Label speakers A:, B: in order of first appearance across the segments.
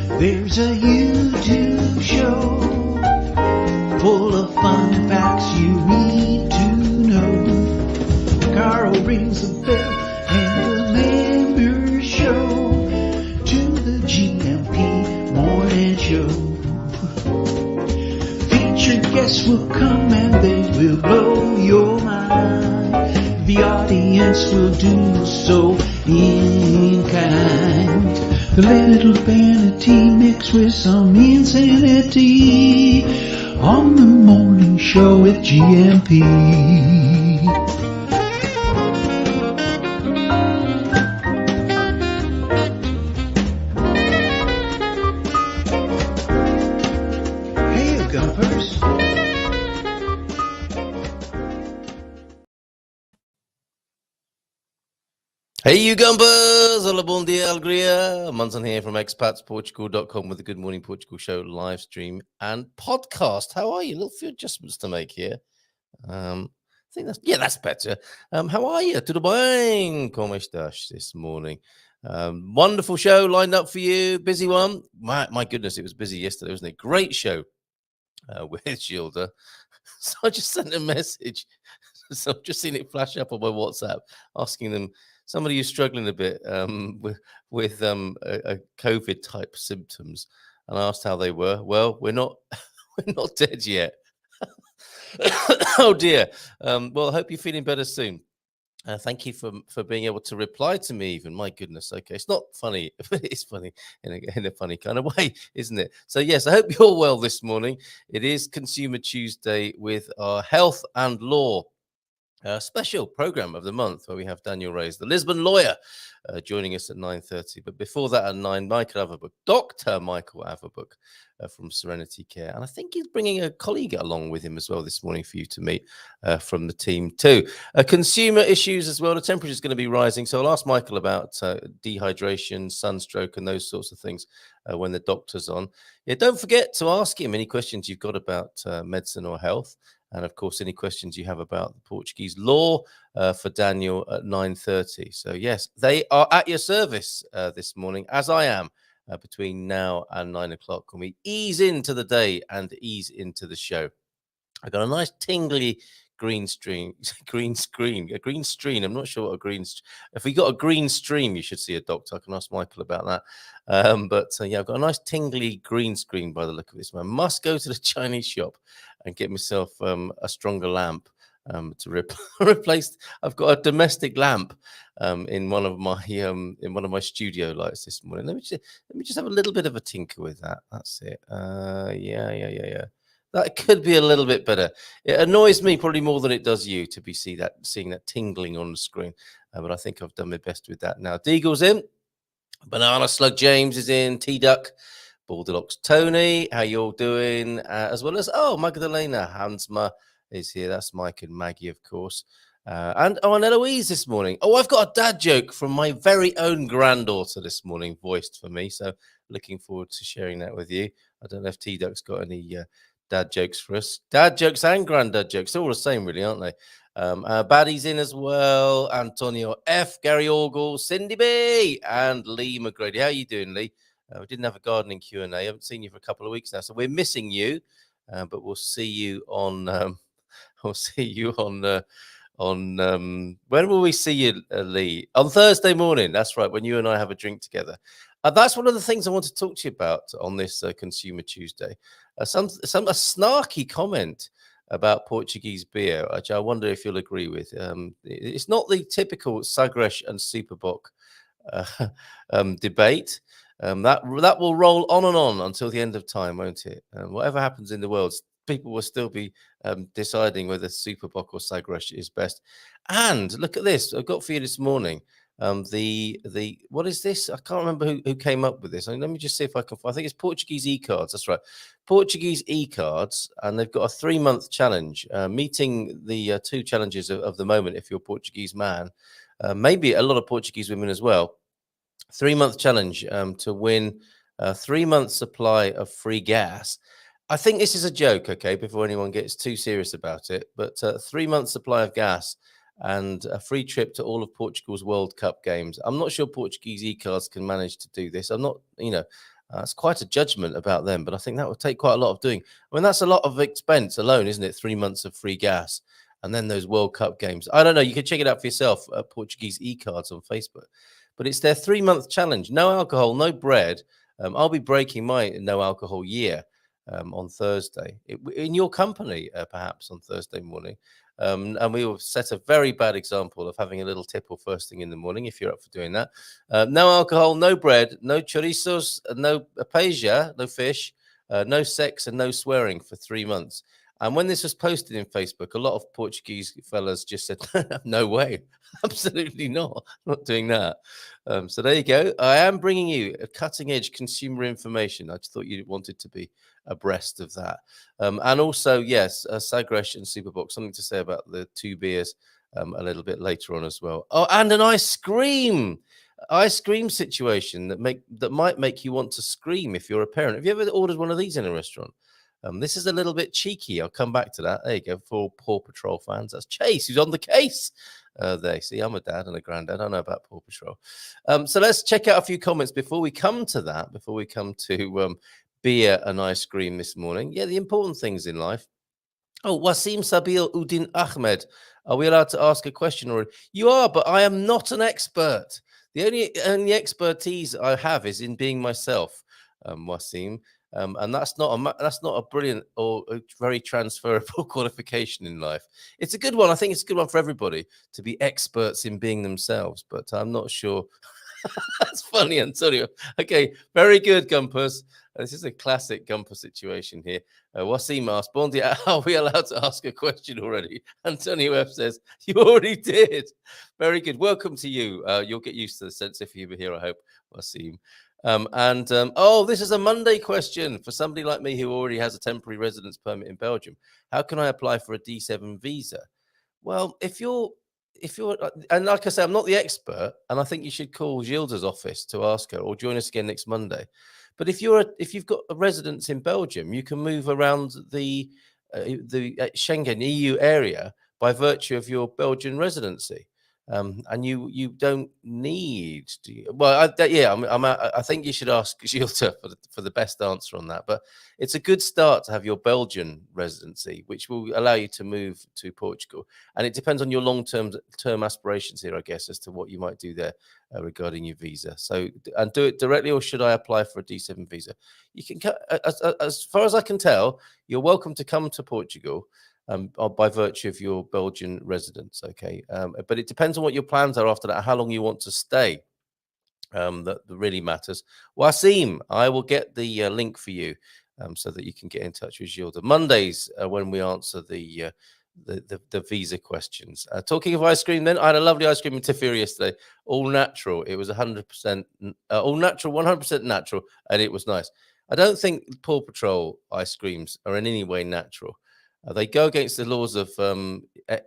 A: There's a YouTube show full of fun facts you need to know. Carl rings the bell and the members show to the GMP morning show. Featured guests will come and they will blow your mind. The audience will do so in kind. The little vanity mixed with some insanity on the morning show with GMP. Hey, Gumpers.
B: Hey, you Gumpers! Hola, bon dia, alegria. Munson here from expatsportugal.com with the Good Morning Portugal show live stream and podcast. How are you? A few adjustments to make here. I think that's better. How are you? Tudo bem? Como estás this morning? Wonderful show lined up for you. Busy one. My goodness, it was busy yesterday, wasn't it? Great show with Gilda. So I just sent a message. So I've just seen it flash up on my WhatsApp asking them, somebody who's struggling a bit with a COVID type symptoms, and I asked how they were. Well, we're not dead yet. Oh dear. Well, I hope you're feeling better soon. Thank you for being able to reply to me even. My goodness. Okay, it's not funny, but it's funny in a funny kind of way, isn't it? So yes, I hope you're well this morning. It is Consumer Tuesday with our health and law special program of the month, where we have Daniel Reis, the Lisbon lawyer, joining us at 9:30. But before that, at 9, Michael Averbukh, Dr. Michael Averbukh from Serenity Care. And I think he's bringing a colleague along with him as well this morning for you to meet from the team too. Consumer issues as well. The temperature is going to be rising. So I'll ask Michael about dehydration, sunstroke, and those sorts of things when the doctor's on. Yeah, don't forget to ask him any questions you've got about medicine or health. And, of course, any questions you have about the Portuguese law for Daniel at 9:30. So, yes, they are at your service this morning, as I am, between now and 9 o'clock. When we ease into the day and ease into the show. I got a nice tingly green screen. I'm not sure what a green. If we got a green stream, you should see a doctor. I can ask Michael about that. Yeah, I've got a nice tingly green screen by the look of this. I must go to the Chinese shop and get myself a stronger lamp to replace. I've got a domestic lamp in one of my studio lights this morning. Let me just have a little bit of a tinker with that. That's it. Yeah. That could be a little bit better. It annoys me probably more than it does you to be seeing that tingling on the screen. But I think I've done my best with that now. Deagle's in. Banana Slug James is in. T-Duck. Baldilocks Tony. How you all doing? As well as, Magdalena Hansma is here. That's Mike and Maggie, of course. And Eloise this morning. Oh, I've got a dad joke from my very own granddaughter this morning, voiced for me. So looking forward to sharing that with you. I don't know if T-Duck's got any dad jokes for us. Dad jokes and granddad jokes. They're all the same, really, aren't they? Baddy's in as well. Antonio F, Gary Orgel, Cindy B, and Lee McGrady. How are you doing, Lee? We didn't have a gardening Q&A. I haven't seen you for a couple of weeks now, so we're missing you. But we'll see you on. When will we see you, Lee? On Thursday morning. That's right. When you and I have a drink together. That's one of the things I want to talk to you about on this Consumer Tuesday. A snarky comment about Portuguese beer, which I wonder if you'll agree with. It's not the typical Sagres and Superboc debate. That will roll on and on until the end of time, won't it? Whatever happens in the world, people will still be deciding whether Superboc or Sagres is best. And look at this. I've got for you this morning. What is this? I can't remember who came up with this. Let me just see if I can find. I think it's Portuguese Ecards. That's right. Portuguese Ecards, and they've got a 3-month challenge, meeting the 2 challenges of the moment. If you're a Portuguese man, maybe a lot of Portuguese women as well. 3-month challenge to win a 3-month supply of free gas. I think this is a joke, okay, before anyone gets too serious about it. But 3-month supply of gas and a free trip to all of Portugal's World Cup games. I'm not sure Portuguese Ecards can manage to do this. I'm not, It's quite a judgment about them, but I think that would take quite a lot of doing. I mean, that's a lot of expense alone, isn't it? 3 months of free gas. And then those World Cup games. I don't know. You can check it out for yourself at Portuguese Ecards on Facebook. But it's their 3-month challenge. No alcohol, no bread. I'll be breaking my no alcohol year on Thursday in your company, perhaps on Thursday morning. And we will set a very bad example of having a little tipple first thing in the morning if you're up for doing that. No alcohol, no bread, no chorizos, no paella, no fish, no sex, and no swearing for 3 months. And when this was posted in Facebook, a lot of Portuguese fellas just said, no way, absolutely not doing that. So there you go. I am bringing you a cutting edge consumer information. I just thought you wanted to be abreast of that. And also, yes, Sagresh and Superbox, something to say about the 2 beers a little bit later on as well. Oh, and an ice cream situation that might make you want to scream if you're a parent. Have you ever ordered one of these in a restaurant? This is a little bit cheeky. I'll come back to that. There you go. For Paw Patrol fans, that's Chase, who's on the case. There, see, I'm a dad and a granddad. I know about Paw Patrol. So let's check out a few comments before we come to that, before we come to beer and ice cream this morning. Yeah, the important things in life. Oh, Wasim Sabil Udin Ahmed. Are we allowed to ask a question? Or you are, but I am not an expert. The only expertise I have is in being myself, Wasim. And that's not a brilliant or a very transferable qualification in life. It's a good one. I think it's a good one for everybody to be experts in being themselves, but I'm not sure. That's funny, Antonio. Okay, very good, Gumpers. This is a classic Gumper situation here. Wasim asked, Bondi, are we allowed to ask a question already? Antonio F says, you already did. Very good. Welcome to you. You'll get used to the sense of humor here, I hope, Wasim. This is a Monday question for somebody like me who already has a temporary residence permit in Belgium. How can I apply for a D7 visa? Well, if you're, and like I say, I'm not the expert, and I think you should call Gilda's office to ask her, or join us again next Monday. But if you've got a residence in Belgium, you can move around the Schengen EU area by virtue of your Belgian residency. And you don't need to. Well, I think you should ask Gilda for the best answer on that. But it's a good start to have your Belgian residency, which will allow you to move to Portugal. And it depends on your long-term aspirations here, I guess, as to what you might do there regarding your visa. So, and do it directly, or should I apply for a D7 visa? You can, as far as I can tell, you're welcome to come to Portugal. By virtue of your Belgian residence, okay? But it depends on what your plans are after that, how long you want to stay. That really matters. Wasim, I will get the link for you so that you can get in touch with Gilda. Mondays when we answer the visa questions. Talking of ice cream, then I had a lovely ice cream in Tefiri yesterday, all natural. It was 100% all natural, 100% natural, and it was nice. I don't think Paw Patrol ice creams are in any way natural. They go against the laws of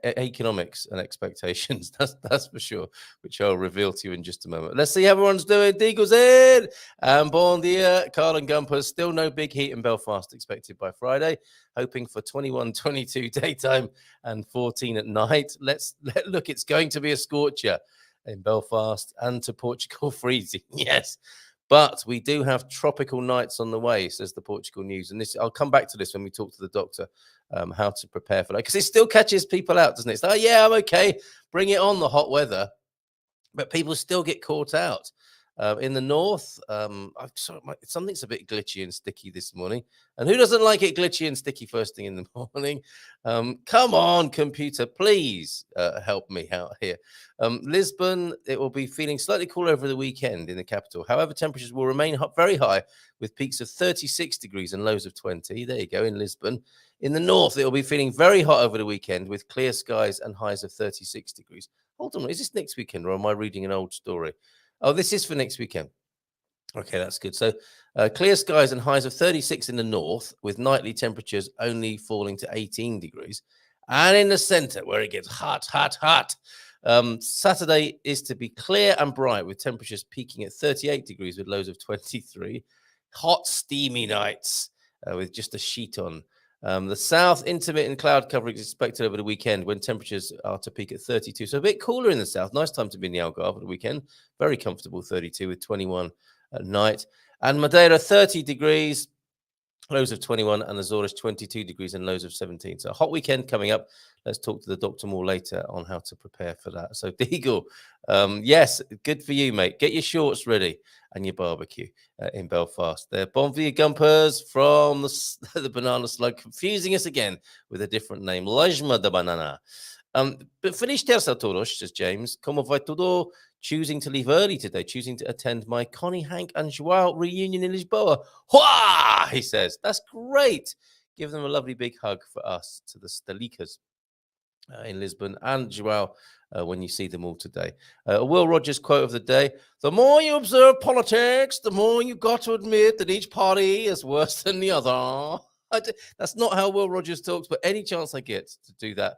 B: economics and expectations. That's for sure, which I'll reveal to you in just a moment. Let's see how everyone's doing. Deagle's in. And bon dia, Carl and Gumpers. Still no big heat in Belfast expected by Friday. Hoping for 21, 22 daytime and 14 at night. Look, it's going to be a scorcher in Belfast and to Portugal freezing. Yes. But we do have tropical nights on the way, says the Portugal News. And I'll come back to this when we talk to the doctor, how to prepare for that. Because it still catches people out, doesn't it? It's like, yeah, I'm okay. Bring it on, the hot weather. But people still get caught out. In the north, something's a bit glitchy and sticky this morning. And who doesn't like it glitchy and sticky first thing in the morning? Come on, computer, please help me out here. Lisbon, it will be feeling slightly cooler over the weekend in the capital. However, temperatures will remain very high with peaks of 36 degrees and lows of 20. There you go, in Lisbon. In the north, it will be feeling very hot over the weekend with clear skies and highs of 36 degrees. Hold on, is this next weekend or am I reading an old story? Oh, this is for next weekend. Okay, that's good. So clear skies and highs of 36 in the north with nightly temperatures only falling to 18 degrees. And in the center where it gets hot, hot, hot. Saturday is to be clear and bright with temperatures peaking at 38 degrees with lows of 23. Hot, steamy nights with just a sheet on. The south, intermittent cloud coverage is expected over the weekend when temperatures are to peak at 32. So a bit cooler in the south. Nice time to be in the Algarve at the weekend. Very comfortable 32 with 21 at night. And Madeira, 30 degrees, lows of 21, and Azores, 22 degrees and lows of 17. So a hot weekend coming up. Let's talk to the doctor more later on how to prepare for that. So Deagle, yes, good for you, mate. Get your shorts ready and your barbecue in Belfast. They're Bon Vie Gumpers from the Banana Slug, confusing us again with a different name. Lajma de Banana. But feliz terça a todos, says James. Como vai tudo? Choosing to leave early today, choosing to attend my Connie, Hank, and Joao reunion in Lisboa. Hua! He says. That's great. Give them a lovely big hug for us to the Stelicas in Lisbon and Joao when you see them all today. Will Rogers quote of the day: the more you observe politics, the more you got to admit that each party is worse than the other. That's not how Will Rogers talks, but any chance I get to do that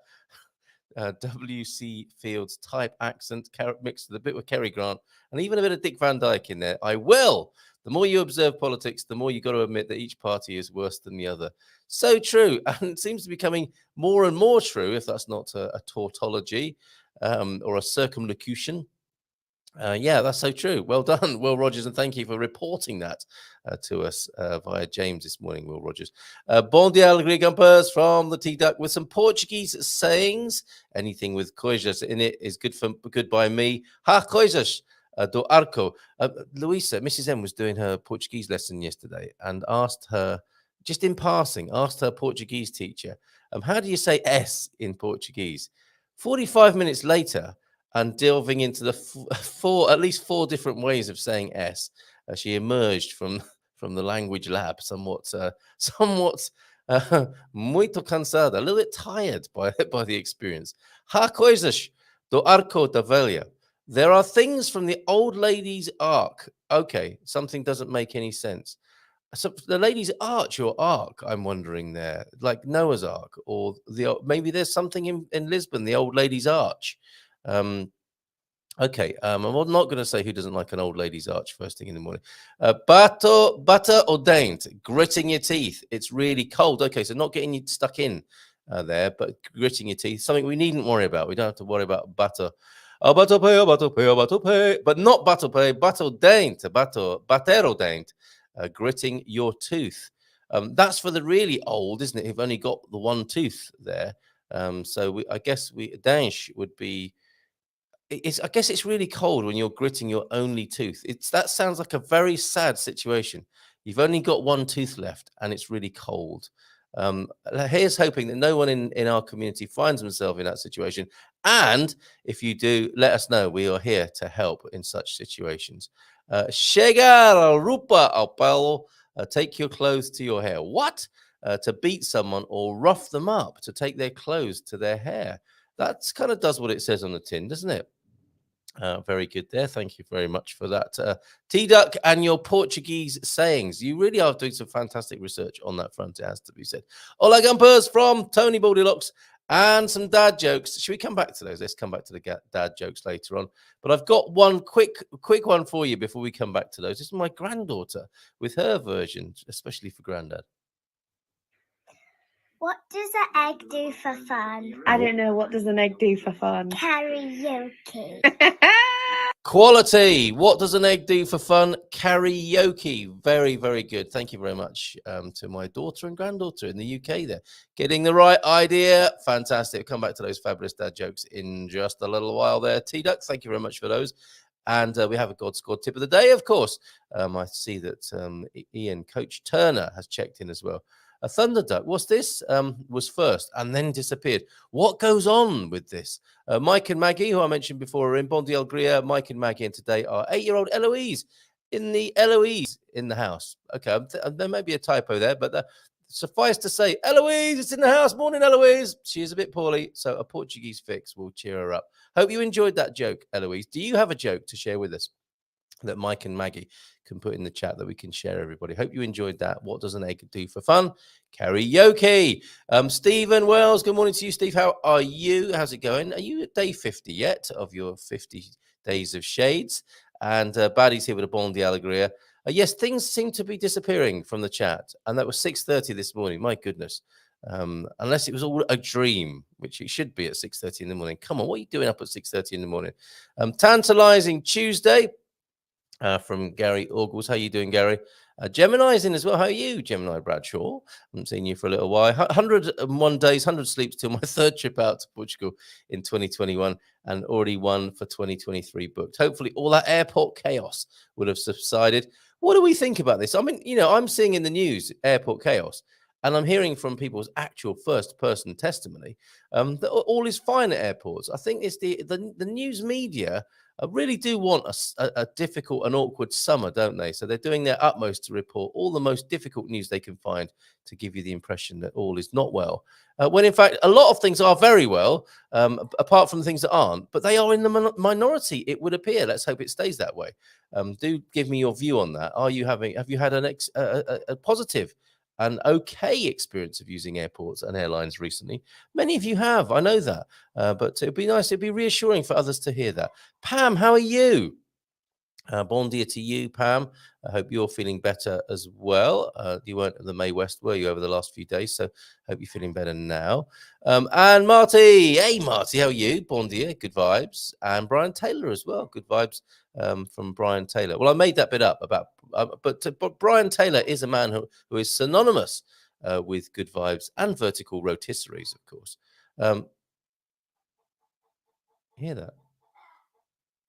B: W.C. Fields type accent mixed with a bit with Cary Grant and even a bit of Dick Van Dyke in there, I will. The more you observe politics, the more you got to admit that each party is worse than the other. So true. And it seems to be becoming more and more true, if that's not a tautology or a circumlocution. Yeah, that's so true. Well done, Will Rogers, and thank you for reporting that to us via James this morning, Will Rogers. Bom dia, alegria, gumpers from the T-Duck with some Portuguese sayings. Anything with coisas in it is good by me. Ha, coisas do arco. Luisa, Mrs. M was doing her Portuguese lesson yesterday and asked her, just in passing, asked her Portuguese teacher, how do you say S in Portuguese? 45 minutes later, and delving into the at least four different ways of saying S, she emerged from the language lab somewhat muito cansada, a little bit tired by the experience. Há coisas do arco da velha. There are things from the old lady's ark. Okay, something doesn't make any sense. So the lady's arch or ark, I'm wondering there, like Noah's Ark, or maybe there's something in Lisbon, the old lady's arch. Okay, I'm not going to say who doesn't like an old lady's arch first thing in the morning. Butter ordained, gritting your teeth. It's really cold. Okay, so not getting you stuck in there, but gritting your teeth. Something we needn't worry about. We don't have to worry about butter. But not butter ordained, bater ordained, gritting your tooth. That's for the really old, isn't it? Who've only got the one tooth there. So I guess Danish would be. I guess it's really cold when you're gritting your only tooth. That sounds like a very sad situation. You've only got one tooth left and it's really cold. Here's hoping that no one in our community finds themselves in that situation. And if you do, let us know. We are here to help in such situations. Chegar rupa ao pelo. Take your clothes to your hair. What? To beat someone or rough them up, to take their clothes to their hair. That kind of does what it says on the tin, doesn't it? Very good there. Thank you very much for that. T-Duck and your Portuguese sayings. You really are doing some fantastic research on that front, it has to be said. Hola Gumpers from Tony Baldylocks and some dad jokes. Should we come back to those? Let's come back to the dad jokes later on. But I've got one quick one for you before we come back to those. This is my granddaughter with her version, especially for Granddad.
C: What does an egg do for fun?
D: I don't know. What does an egg do for fun?
C: Karaoke.
B: Quality. What does an egg do for fun? Karaoke. Very, very good. Thank you very much to my daughter and granddaughter in the UK there. Getting the right idea. Fantastic. We'll come back to those fabulous dad jokes in just a little while there. T-Duck, thank you very much for those. And we have a God Squad tip of the day, of course. I see that Ian, Coach Turner, has checked in as well. A thunder duck, what's this? Was first and then disappeared. What goes on with this? Mike and Maggie, who I mentioned before, are in Bon Dia Alegria. Mike and Maggie, and today are 8-year-old Eloise in the house. Okay, there may be a typo there, but suffice to say, Eloise is in the house. Morning, Eloise. She is a bit poorly, so a Portuguese fix will cheer her up. Hope you enjoyed that joke, Eloise. Do you have a joke to share with us that Mike and Maggie can put in the chat that we can share, everybody? Hope you enjoyed that. What does an egg do for fun? Karaoke. Stephen Wells, good morning to you, Steve. How are you? How's it going? Are you at day 50 yet of your 50 days of shades? And Baddy's here with a Bon Dia Alegria. Yes, things seem to be disappearing from the chat. And that was 6:30 this morning. My goodness. Unless it was all a dream, which it should be at 6:30 in the morning. Come on, what are you doing up at 6:30 in the morning? Tantalizing Tuesday. from Gary Orgles. How you doing, Gary? Gemini's in as well. How are you, Gemini Bradshaw? Haven't seen you for a little while. 101 days, 100 sleeps till my third trip out to Portugal in 2021, and already one for 2023 booked. Hopefully all that airport chaos will have subsided. What do we think about this? I mean, I'm seeing in the news airport chaos, and I'm hearing from people's actual first-person testimony that all is fine at airports. I think it's the news media really do want a difficult and awkward summer, don't they? So they're doing their utmost to report all the most difficult news they can find to give you the impression that all is not well. When in fact, a lot of things are very well, apart from the things that aren't, but they are in the minority, it would appear. Let's hope it stays that way. Do give me your view on that. Have you had a positive an okay experience of using airports and airlines recently? Many of you have, I know that, but it'd be nice, it'd be reassuring for others to hear that. Pam, how are you? Bon dia to you, Pam. I hope you're feeling better as well. You weren't at the May West, were you, over the last few days? So hope you're feeling better now. And Marty, hey Marty, how are you? Bon dia, good vibes. And Brian Taylor as well, good vibes from Brian Taylor. Well, I made that bit up about, but Brian Taylor is a man who is synonymous with good vibes and vertical rotisseries, of course. Hear that?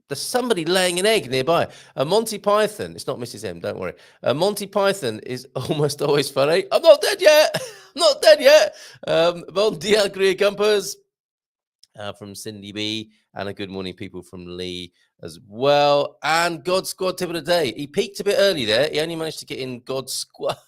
B: There's somebody laying an egg nearby. Monty Python. It's not Mrs. M, don't worry. Monty Python is almost always funny. I'm not dead yet. I'm not dead yet. Bon dia, Gria Gumpers. From Cindy B. And a good morning, people from Lee as well. And God Squad tip of the day. He peaked a bit early there. He only managed to get in God Squad.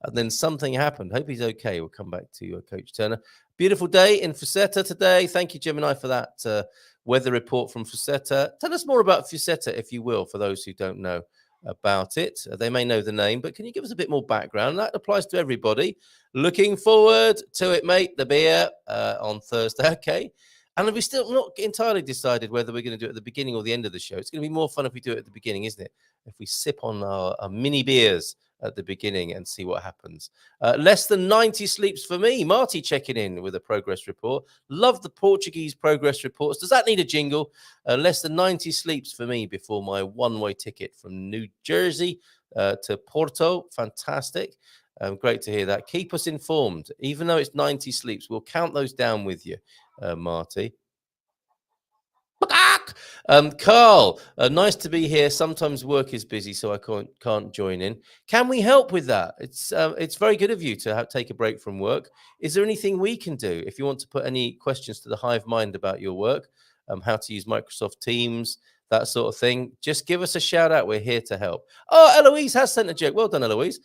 B: And then something happened. Hope he's okay. We'll come back to Coach Turner. Beautiful day in Fusetta today. Thank you, Gemini, for that weather report from Fusetta. Tell us more about Fusetta, if you will, for those who don't know about it. They may know the name, but can you give us a bit more background? That applies to everybody. Looking forward to it, mate. The beer on Thursday. Okay. And we still not entirely decided whether we're going to do it at the beginning or the end of the show. It's going to be more fun if we do it at the beginning, isn't it? If we sip on our mini beers at the beginning and see what happens. Less than 90 sleeps for me. Marty checking in with a progress report. Love the Portuguese progress reports. Does that need a jingle? Less than 90 sleeps for me before my one-way ticket from New Jersey to Porto. Fantastic. Great to hear that. Keep us informed. Even though it's 90 sleeps, we'll count those down with you, Marty. Carl, nice to be here. Sometimes work is busy, so I can't join in. Can we help with that? It's very good of you to take a break from work. Is there anything we can do? If you want to put any questions to the hive mind about your work, how to use Microsoft Teams, that sort of thing, just give us a shout out. We're here to help. Oh, Eloise has sent a joke. Well done, Eloise.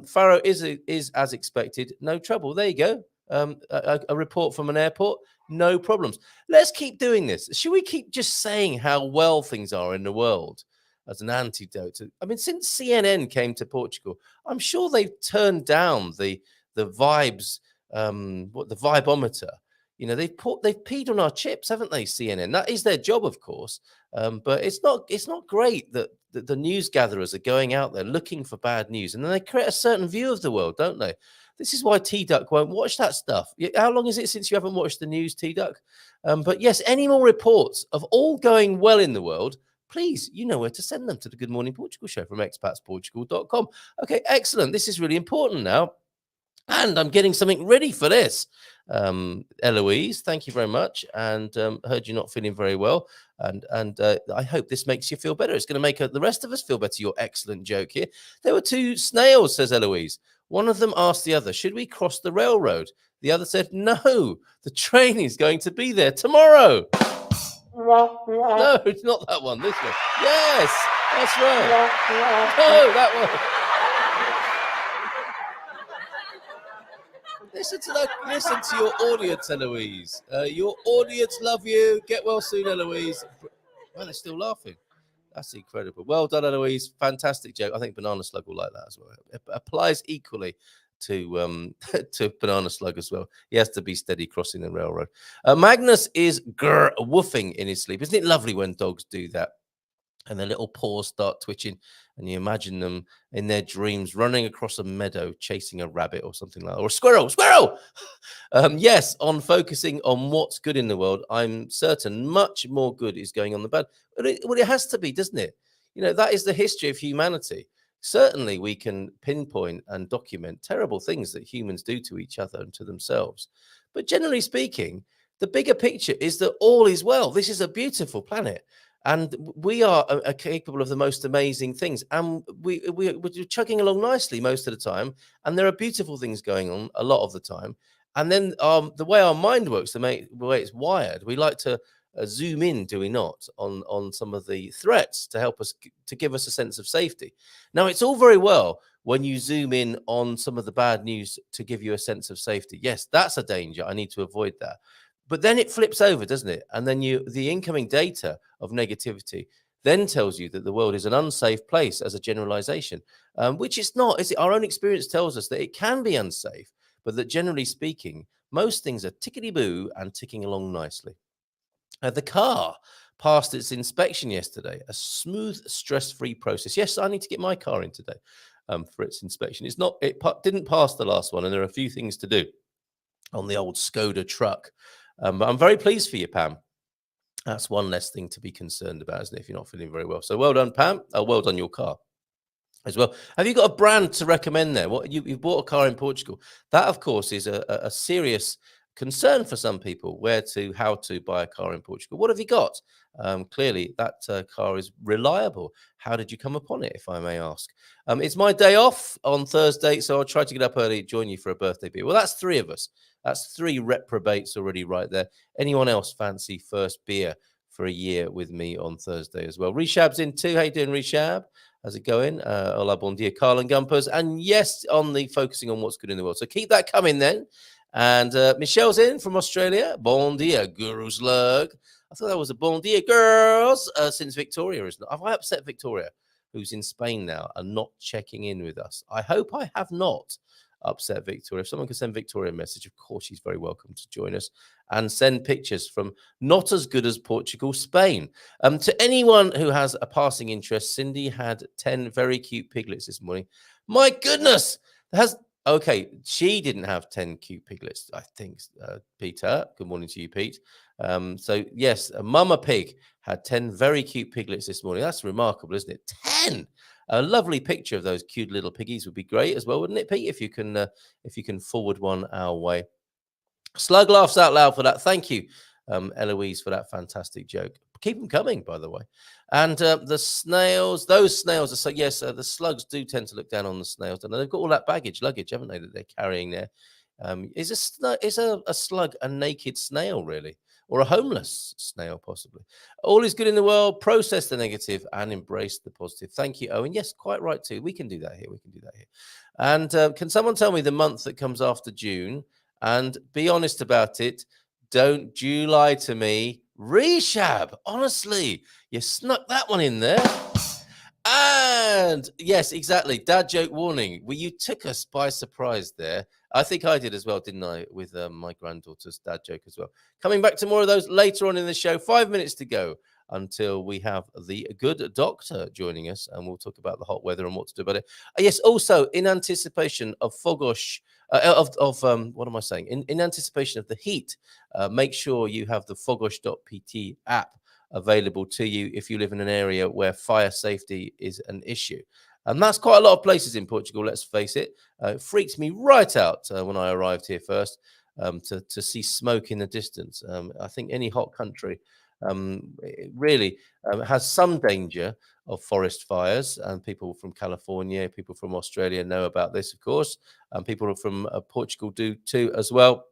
B: Faro is as expected. No trouble. There you go. A report from an airport. No problems. Let's keep doing this. Should we keep just saying how well things are in the world as an antidote? I mean, since CNN came to Portugal, I'm sure they've turned down the vibes, the vibometer. They've peed on our chips, haven't they? CNN. That is their job, of course. But it's not great that the news gatherers are going out there looking for bad news, and then they create a certain view of the world, don't they? This is why T-Duck won't watch that stuff. How long is it since you haven't watched the news, T-Duck? But yes, any more reports of all going well in the world, please, you know where to send them to the Good Morning Portugal show from expatsportugal.com. Okay, excellent. This is really important now. And I'm getting something ready for this. Eloise, thank you very much. And heard you're not feeling very well. And I hope this makes you feel better. It's going to make the rest of us feel better. Your excellent joke here. There were two snails, says Eloise. One of them asked the other, should we cross the railroad? The other said, no, the train is going to be there tomorrow. No, it's not that one. This one. Yes, that's right. No, that one. Listen to your audience, Eloise. Your audience love you. Get well soon, Eloise. Well, they're still laughing. That's incredible. Well done, Eloise. Fantastic joke. I think Banana Slug will like that as well. It applies equally to Banana Slug as well. He has to be steady crossing the railroad. Magnus is woofing in his sleep. Isn't it lovely when dogs do that? And their little paws start twitching, and you imagine them in their dreams running across a meadow, chasing a rabbit or something like that, or a squirrel. Yes, on focusing on what's good in the world, I'm certain much more good is going on the bad. Well, it has to be, doesn't it? that is the history of humanity. Certainly, we can pinpoint and document terrible things that humans do to each other and to themselves. But generally speaking, the bigger picture is that all is well. This is a beautiful planet. And we are capable of the most amazing things. And we're chugging along nicely most of the time. And there are beautiful things going on a lot of the time. And then the way our mind works, the way it's wired, we like to zoom in, do we not, on some of the threats to help us, to give us a sense of safety. Now, it's all very well when you zoom in on some of the bad news to give you a sense of safety. Yes, that's a danger. I need to avoid that. But then it flips over, doesn't it? And then the incoming data of negativity then tells you that the world is an unsafe place as a generalization, which it's not. Is it? Our own experience tells us that it can be unsafe, but that generally speaking, most things are tickety-boo and ticking along nicely. The car passed its inspection yesterday, a smooth, stress-free process. Yes, I need to get my car in today for its inspection. It didn't pass the last one, and there are a few things to do on the old Skoda truck. But I'm very pleased for you, Pam. That's one less thing to be concerned about, isn't it, if you're not feeling very well? So well done, Pam. Well done, your car as well. Have you got a brand to recommend there? You've bought a car in Portugal. That, of course, is a serious concern for some people, how to buy a car in Portugal. What have you got? Clearly, that car is reliable. How did you come upon it, if I may ask? It's my day off on Thursday, so I'll try to get up early, join you for a birthday beer. Well, that's 3 of us. That's 3 reprobates already right there. Anyone else fancy first beer for a year with me on Thursday as well? Reshab's in too. How you doing, Reshab? How's it going? Hola, bon dia, Carl and Gumpers. And yes, on the focusing on what's good in the world. So keep that coming then. And Michelle's in from Australia. Bon dia, Guru Slug. I thought that was a bon dia, girls, since Victoria is not. Have I upset Victoria, who's in Spain now, and not checking in with us? I hope I have not upset Victoria. If someone can send Victoria a message, of course, she's very welcome to join us and send pictures from not as good as Portugal, Spain. To anyone who has a passing interest, Cindy had 10 very cute piglets this morning. My goodness, okay, she didn't have 10 cute piglets, I think, Peter. Good morning to you, Pete. So, yes, a mama pig had 10 very cute piglets this morning. That's remarkable, isn't it? 10! A lovely picture of those cute little piggies would be great as well, wouldn't it, Pete? If you can forward one our way. Slug laughs out loud for that. Thank you, Eloise, for that fantastic joke. Keep them coming, by the way. And the snails, those snails are so, yes, the slugs do tend to look down on the snails. And they've got all that luggage, haven't they, that they're carrying there. Is a slug a naked snail, really? Or a homeless snail, possibly? All is good in the world. Process the negative and embrace the positive. Thank you, Owen. Yes, quite right, too. We can do that here. And can someone tell me the month that comes after June? And be honest about it. Don't July to me. Reshab, honestly, you snuck that one in there. And yes, exactly. Dad joke warning. Well, you took us by surprise there. I think I did as well, didn't I? With my granddaughter's dad joke as well. Coming back to more of those later on in the show. 5 minutes to go until we have the good doctor joining us, and we'll talk about the hot weather and what to do about it. Yes, also in anticipation of Fogosh, what am I saying? In anticipation of the heat, make sure you have the fogosh.pt app available to you if you live in an area where fire safety is an issue. And that's quite a lot of places in Portugal, let's face it. It freaked me right out when I arrived here first to see smoke in the distance. I think any hot country really has some danger of forest fires, and people from California, people from Australia know about this, of course, and people from Portugal do too as well.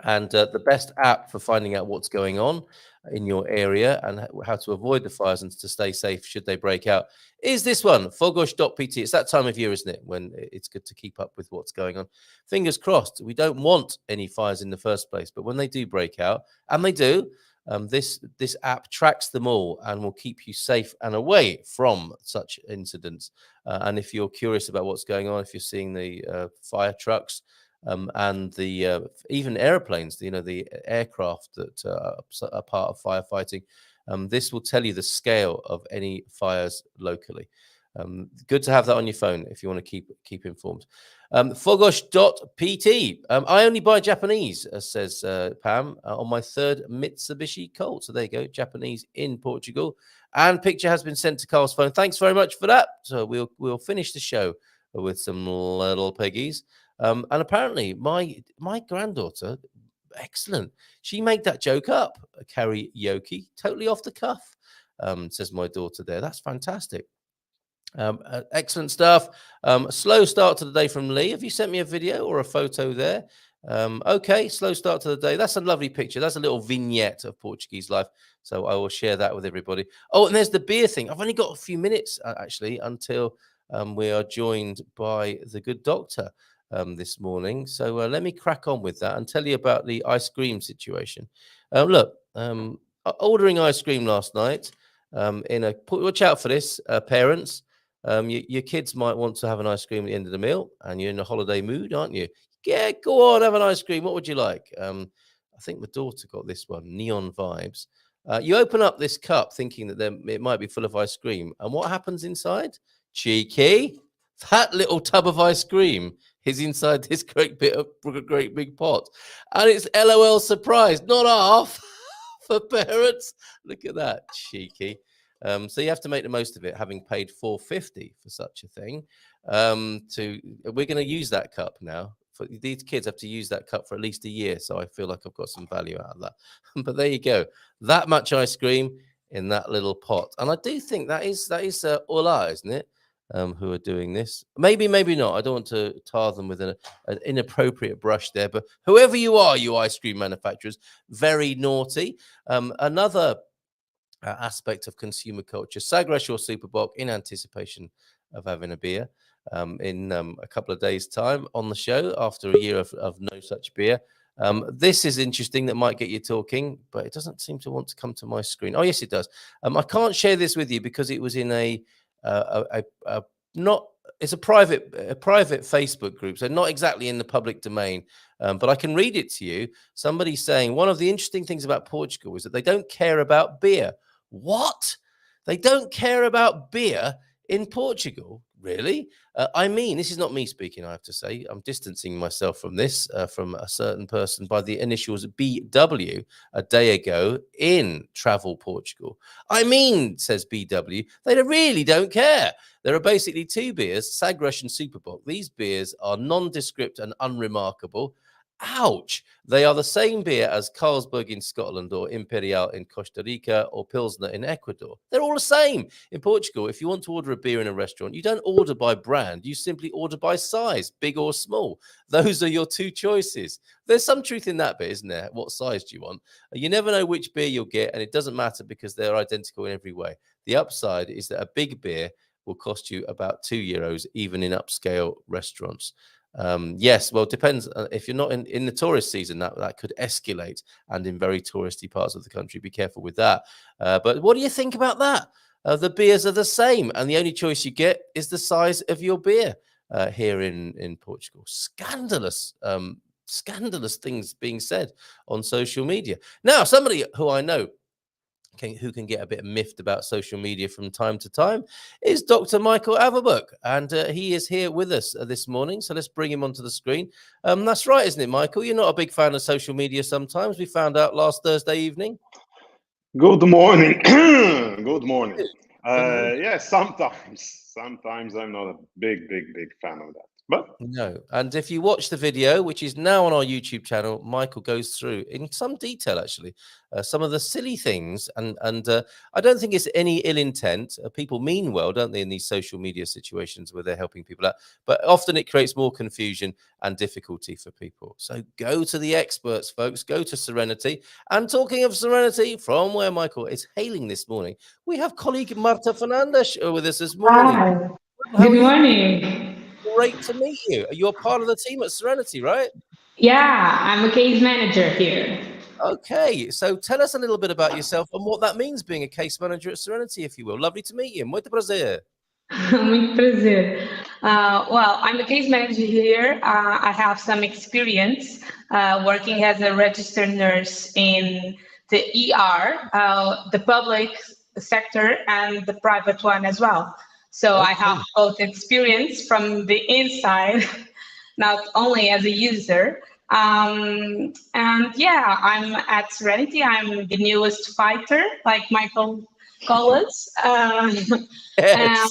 B: And the best app for finding out what's going on in your area and how to avoid the fires and to stay safe should they break out is this one, fogosh.pt. It's that time of year, isn't it, when it's good to keep up with what's going on. Fingers crossed. We don't want any fires in the first place, but when they do break out, and they do, this app tracks them all and will keep you safe and away from such incidents. And if you're curious about what's going on, if you're seeing the fire trucks, and the even airplanes, the aircraft that are part of firefighting, this will tell you the scale of any fires locally. Good to have that on your phone if you want to keep informed. Fogosh.pt. I only buy Japanese, says Pam, on my 3rd Mitsubishi Colt. So there you go, Japanese in Portugal. And picture has been sent to Carl's phone. Thanks very much for that. So we'll finish the show with some little piggies. And apparently my granddaughter, excellent. She made that joke up, karaoke, totally off the cuff, says my daughter there. That's fantastic. Excellent stuff. Slow start to the day from Lee. Have you sent me a video or a photo there? Okay, slow start to the day. That's a lovely picture. That's a little vignette of Portuguese life. So I will share that with everybody. Oh, and there's the beer thing. I've only got a few minutes, actually, until we are joined by the good doctor this morning. So let me crack on with that and tell you about the ice cream situation. Look, ordering ice cream last night. Watch out for this, parents. Your kids might want to have an ice cream at the end of the meal, and you're in a holiday mood, aren't you? Yeah, go on, have an ice cream. What would you like? I think my daughter got this one, Neon Vibes. You open up this cup thinking that it might be full of ice cream, and what happens inside? Cheeky. That little tub of ice cream is inside this great big pot, and it's LOL surprise, not half for parents. Look at that, cheeky. So you have to make the most of it, having paid $4.50 for such a thing. We're going to use that cup now. These kids have to use that cup for at least a year, so I feel like I've got some value out of that. But there you go, that much ice cream in that little pot, and I do think that is Ola, isn't it? Who are doing this? Maybe not. I don't want to tar them with an inappropriate brush there, but whoever you are, you ice cream manufacturers, very naughty. Another aspect of consumer culture. Sagres your Superbock in anticipation of having a beer in a couple of days' time on the show after a year of no such beer. This is interesting. That might get you talking, but it doesn't seem to want to come to my screen. Oh, yes, it does. I can't share this with you because it was in it's a private Facebook group, so not exactly in the public domain, but I can read it to you. Somebody's saying one of the interesting things about Portugal is that they don't care about beer. What? They don't care about beer in Portugal? Really? I mean, this is not me speaking, I have to say. I'm distancing myself from this, from a certain person by the initials BW a day ago in Travel Portugal. I mean, says BW, they really don't care. There are basically two beers, Sagres and Superbock. These beers are nondescript and unremarkable. Ouch! They are the same beer as Carlsberg in Scotland or Imperial in Costa Rica or Pilsner in Ecuador. They're all the same. In Portugal, if you want to order a beer in a restaurant, you don't order by brand. You simply order by size, big or small. Those are your two choices. There's some truth in that bit, isn't there? What size do you want? You never know which beer you'll get, and it doesn't matter because they're identical in every way. The upside is that a big beer will cost you about €2, even in upscale restaurants. Yes, well, it depends. If you're not in the tourist season, that could escalate, and in very touristy parts of the country, be careful with that. But what do you think about that? The beers are the same, and the only choice you get is the size of your beer here in Portugal. Scandalous things being said on social media. Now, somebody who I know who can get a bit miffed about social media from time to time is Dr. Michael Averbukh, and he is here with us this morning. So let's bring him onto the screen. That's right, isn't it, Michael? You're not a big fan of social media sometimes. We found out last Thursday evening.
E: Good morning. Good morning. Yeah, sometimes I'm not a big fan of that. But
B: no, and if you watch the video, which is now on our YouTube channel, Michael goes through in some detail, actually, some of the silly things, and I don't think it's any ill intent. People mean well, don't they, in these social media situations where they're helping people out, but often it creates more confusion and difficulty for people. So go to the experts, folks. Go to Serenity. And talking of Serenity, from where Michael is hailing this morning, we have colleague Marta Fernandes with us this morning.
F: Hi. Good morning.
B: Great to meet you. You're part of the team at Serenity, right?
F: Yeah, I'm a case manager here.
B: Okay, so tell us a little bit about yourself and what that means being a case manager at Serenity, if you will. Lovely to meet you. Muito prazer.
F: Muito prazer. Well, I'm a case manager here. I have some experience working as a registered nurse in the ER, the public sector, and the private one as well. So I have both experience from the inside, not only as a user. And yeah, I'm at Serenity. I'm the newest fighter, like Michael call us.
B: Yes.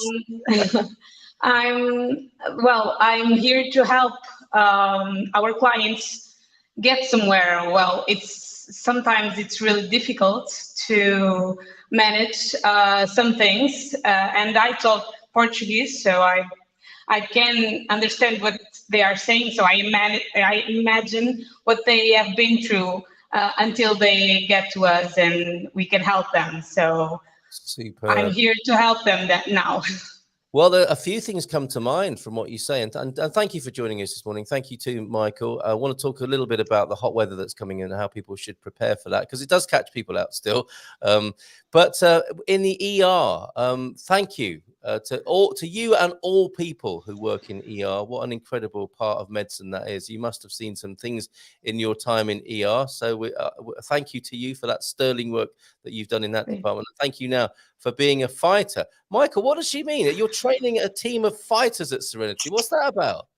F: I'm here to help our clients get somewhere. Well, sometimes it's really difficult to manage some things, and I talk Portuguese, so I can understand what they are saying. So I imagine what they have been through until they get to us, and we can help them. So
B: Super.
F: I'm here to help them now.
B: Well, a few things come to mind from what you say, and thank you for joining us this morning. Thank you to Michael. I want to talk a little bit about the hot weather that's coming in and how people should prepare for that, because it does catch people out still. But in the ER, thank you to you and all people who work in ER. What an incredible part of medicine that is. You must have seen some things in your time in ER. So thank you to you for that sterling work that you've done in that department. Thank you now for being a fighter. Michael, what does she mean? You're training a team of fighters at Serenity. What's that about?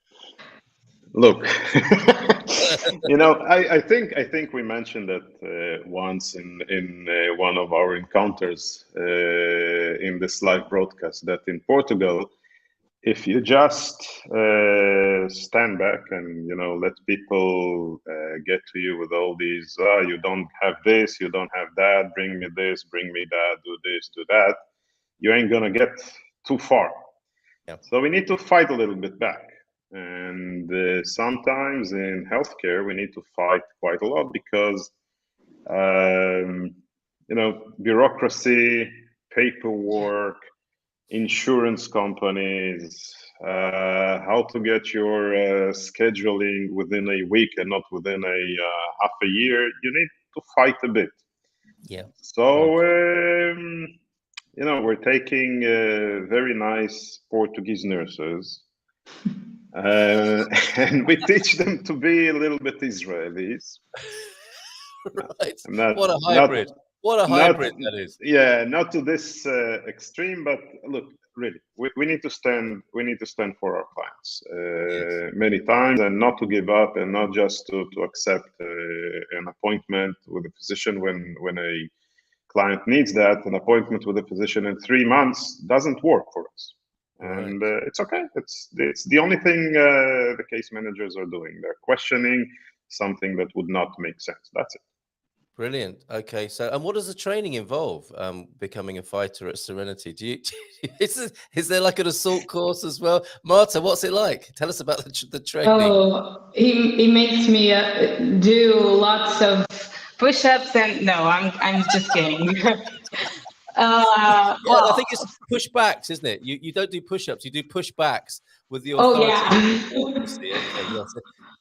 E: Look, I think we mentioned that once in one of our encounters in this live broadcast, that in Portugal, if you just stand back and let people get to you with all these, you don't have this, you don't have that, bring me this, bring me that, do this, do that, you ain't gonna get too far. Yeah. So we need to fight a little bit back. And sometimes in healthcare, we need to fight quite a lot because, bureaucracy, paperwork, insurance companies, how to get your scheduling within a week and not within a half a year. You need to fight a bit.
B: Yeah.
E: So, we're taking very nice Portuguese nurses. And we teach them to be a little bit Israelis.
B: Right. What a hybrid. What a hybrid that is.
E: Yeah, not to this extreme, but look, really, we need to stand. We need to stand for our clients many times, and not to give up, and not just to accept an appointment with a physician when a client needs that. An appointment with a physician in 3 months doesn't work for us. And it's okay. It's the only thing the case managers are doing. They're questioning something that would not make sense. That's it.
B: Brilliant. Okay. So, and what does the training involve? Becoming a fighter at Serenity? Is there like an assault course as well? Marta, what's it like? Tell us about the training.
F: Oh, he makes me do lots of push-ups, and no, I'm just kidding.
B: I think it's pushbacks, isn't it? You don't do push-ups, you do pushbacks with your authority.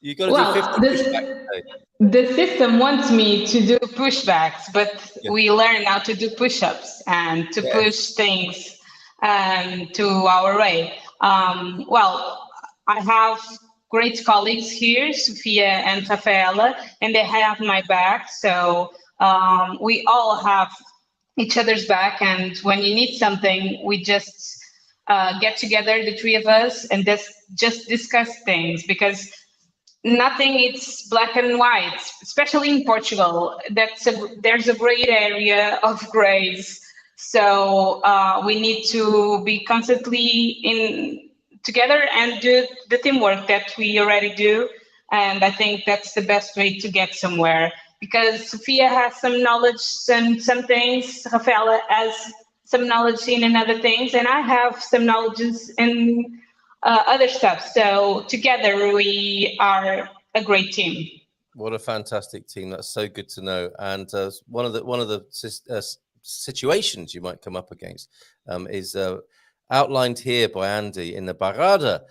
B: You got to do 50 pushbacks.
F: The system wants me to do pushbacks, but we learn how to do push-ups and to push things to our way. I have great colleagues here, Sofia and Rafaela, and they have my back. So we all have each other's back, and when you need something, we just get together, the three of us, and just discuss things, because nothing is black and white, especially in Portugal. There's a great area of grays, so we need to be constantly together and do the teamwork that we already do, and I think that's the best way to get somewhere. Because Sofia has some knowledge in some things, Rafaela has some knowledge in other things, and I have some knowledge in other stuff. So together we are a great team.
B: What a fantastic team! That's so good to know. And one of the situations you might come up against is outlined here by Andy in the Barada.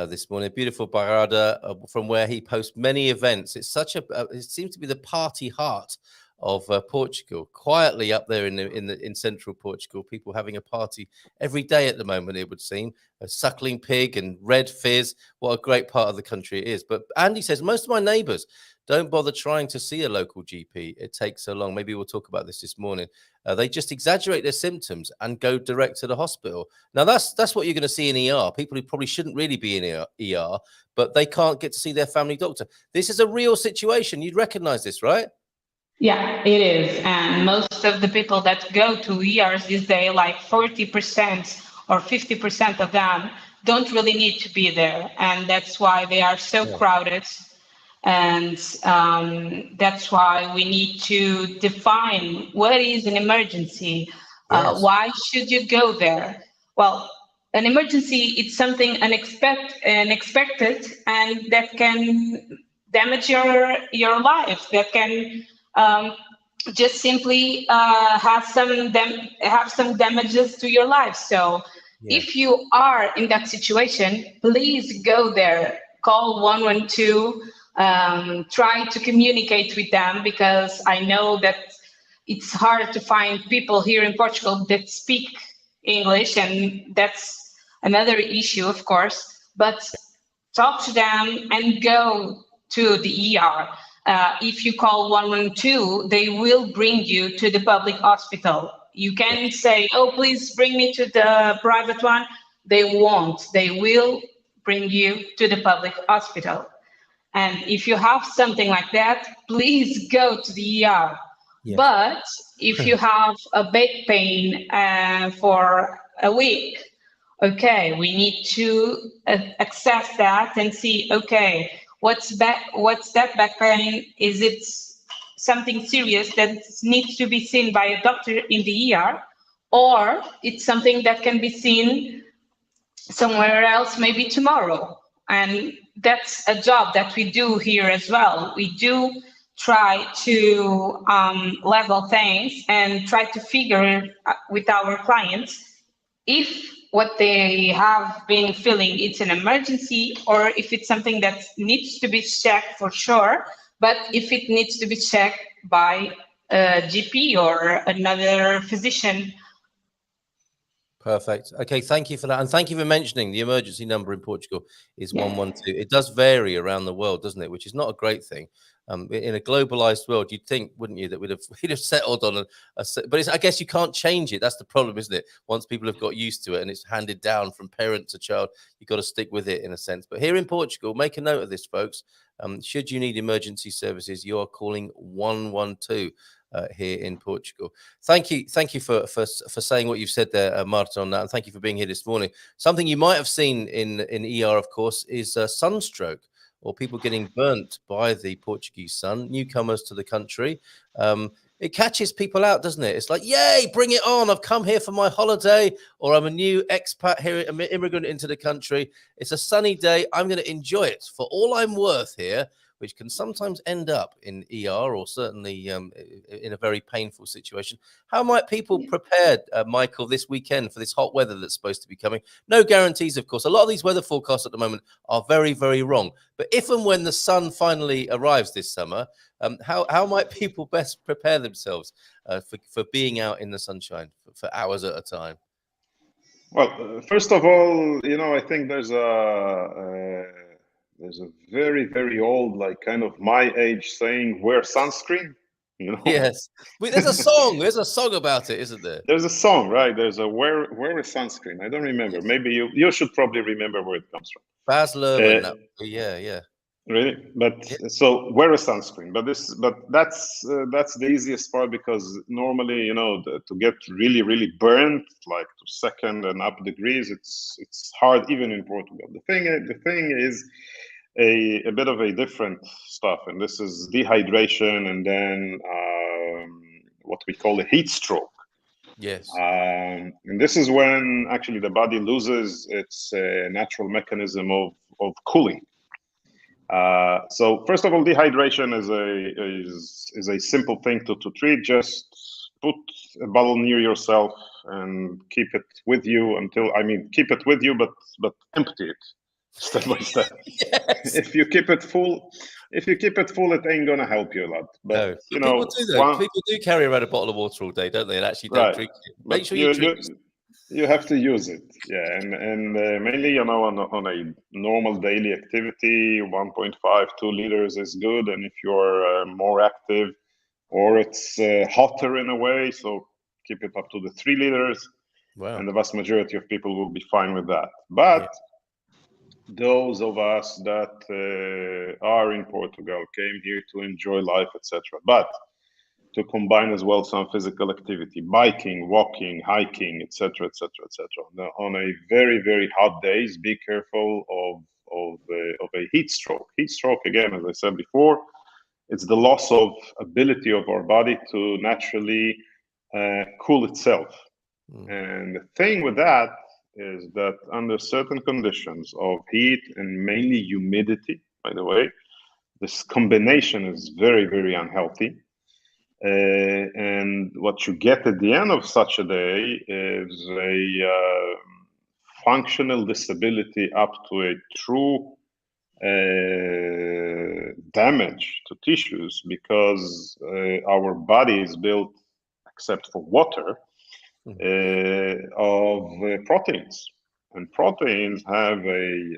B: This morning, beautiful Barada from where he posts many events. It's it seems to be the party heart of Portugal, quietly up there in central Portugal. People having a party every day at the moment, it would seem. A suckling pig and red fizz. What a great part of the country it is. But Andy says most of my neighbours don't bother trying to see a local GP. It takes so long. Maybe we'll talk about this morning. They just exaggerate their symptoms and go direct to the hospital. Now, that's what you're going to see in ER. People who probably shouldn't really be in ER, but they can't get to see their family doctor. This is a real situation. You'd recognize this, right?
F: Yeah, it is. And most of the people that go to ERs these days, like 40% or 50% of them, don't really need to be there. And that's why they are so crowded. And that's why we need to define what is an emergency.
B: Yes.
F: Why should you go there? Well, an emergency, it's something unexpected, and that can damage your life. That can just simply have some damages to your life. So if you are in that situation, please go there. Call 112. Try to communicate with them, because I know that it's hard to find people here in Portugal that speak English, and that's another issue, of course. But talk to them and go to the ER. If you call 112, they will bring you to the public hospital. You can say, oh, please bring me to the private one. They won't. They will bring you to the public hospital. And if you have something like that, please go to the ER.
B: Yes.
F: But if you have a back pain for a week, okay, we need to assess that and see, okay, what's that back pain? Is it something serious that needs to be seen by a doctor in the ER, or it's something that can be seen somewhere else, maybe tomorrow? And that's a job that we do here as well. We do try to level things and try to figure with our clients if what they have been feeling it's an emergency, or if it's something that needs to be checked for sure, but if it needs to be checked by a GP or another physician.
B: Perfect. Okay, thank you for that. And thank you for mentioning the emergency number in Portugal is
F: Yeah.
B: 112. It does vary around the world, doesn't it? Which is not a great thing. In a globalized world, you'd think, wouldn't you, that we'd have settled on but I guess you can't change it. That's the problem, isn't it? Once people have got used to it and it's handed down from parent to child, you've got to stick with it in a sense. But here in Portugal, make a note of this, folks. Should you need emergency services, you are calling 112. Here in Portugal. Thank you for saying what you've said there, Marta, on that, and thank you for being here this morning. Something you might have seen in ER, of course, is sunstroke, or people getting burnt by the Portuguese sun, newcomers to the country. It catches people out, doesn't it? It's like, yay, bring it on. I've come here for my holiday, or I'm a new expat here, I'm an immigrant into the country. It's a sunny day. I'm going to enjoy it for all I'm worth here, which can sometimes end up in ER, or certainly in a very painful situation. How might people prepare, Michael, this weekend for this hot weather that's supposed to be coming? No guarantees, of course. A lot of these weather forecasts at the moment are very, very wrong. But if and when the sun finally arrives this summer, how might people best prepare themselves for being out in the sunshine for hours at a time?
E: Well, first of all, I think there's a very, very old, like kind of my age saying, wear sunscreen.
B: Yes. There's a song. There's a song about it, isn't there?
E: There's a song, right? There's a wear a sunscreen. I don't remember. Maybe you should probably remember where it comes from.
B: Baz Luhrmann. Yeah.
E: Really, but so wear a sunscreen. But that's the easiest part, because normally, to get really, really burnt, like to 2nd and up degrees, it's hard even in Portugal. The thing is a bit of a different stuff, and this is dehydration, and then what we call a heat stroke.
B: Yes.
E: And this is when actually the body loses its natural mechanism of cooling. So first of all, dehydration is a simple thing to treat. Just put a bottle near yourself and keep it with you keep it with you, but empty it step by step.
B: Yes.
E: If you keep it full, it ain't gonna help you a lot. But
B: people do though. People do carry around a bottle of water all day, don't they? And actually don't drink it. Make sure you drink.
E: You have to use it, yeah, and mainly, on a normal daily activity, 1.5, 2 liters is good. And if you're more active, or it's hotter in a way, so keep it up to the 3 liters.
B: Wow.
E: And the vast majority of people will be fine with that. But those of us that are in Portugal, came here to enjoy life, etc. But to combine as well some physical activity, biking, walking, hiking, etc., etc., etc. On a very, very hot days, be careful of a heat stroke. Heat stroke, again, as I said before, it's the loss of ability of our body to naturally cool itself. And the thing with that is that under certain conditions of heat and mainly humidity, by the way, this combination is very, very unhealthy. And what you get at the end of such a day is a functional disability up to a true damage to tissues, because our body is built, except for water, of proteins. And proteins have a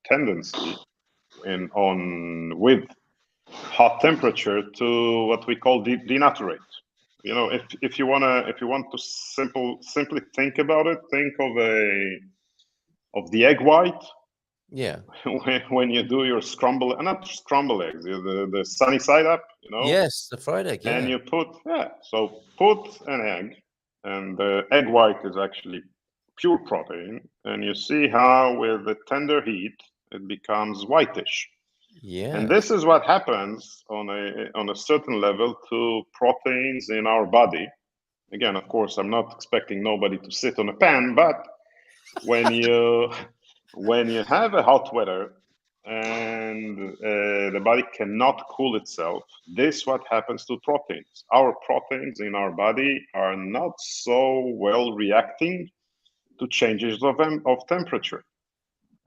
E: tendency with hot temperature to what we call denaturate. You know, if you want to simply think about it, think of the egg white.
B: Yeah.
E: When you do your scramble, not scramble eggs, the sunny side up, you know.
B: Yes, the fried egg. Yeah.
E: And you put an egg, and the egg white is actually pure protein, and you see how with the tender heat it becomes whitish.
B: Yeah.
E: And this is what happens on a certain level to proteins in our body. Again, of course, I'm not expecting nobody to sit on a pan, but when you have a hot weather and the body cannot cool itself, this what happens to proteins. Our proteins in our body are not so well reacting to changes of temperature.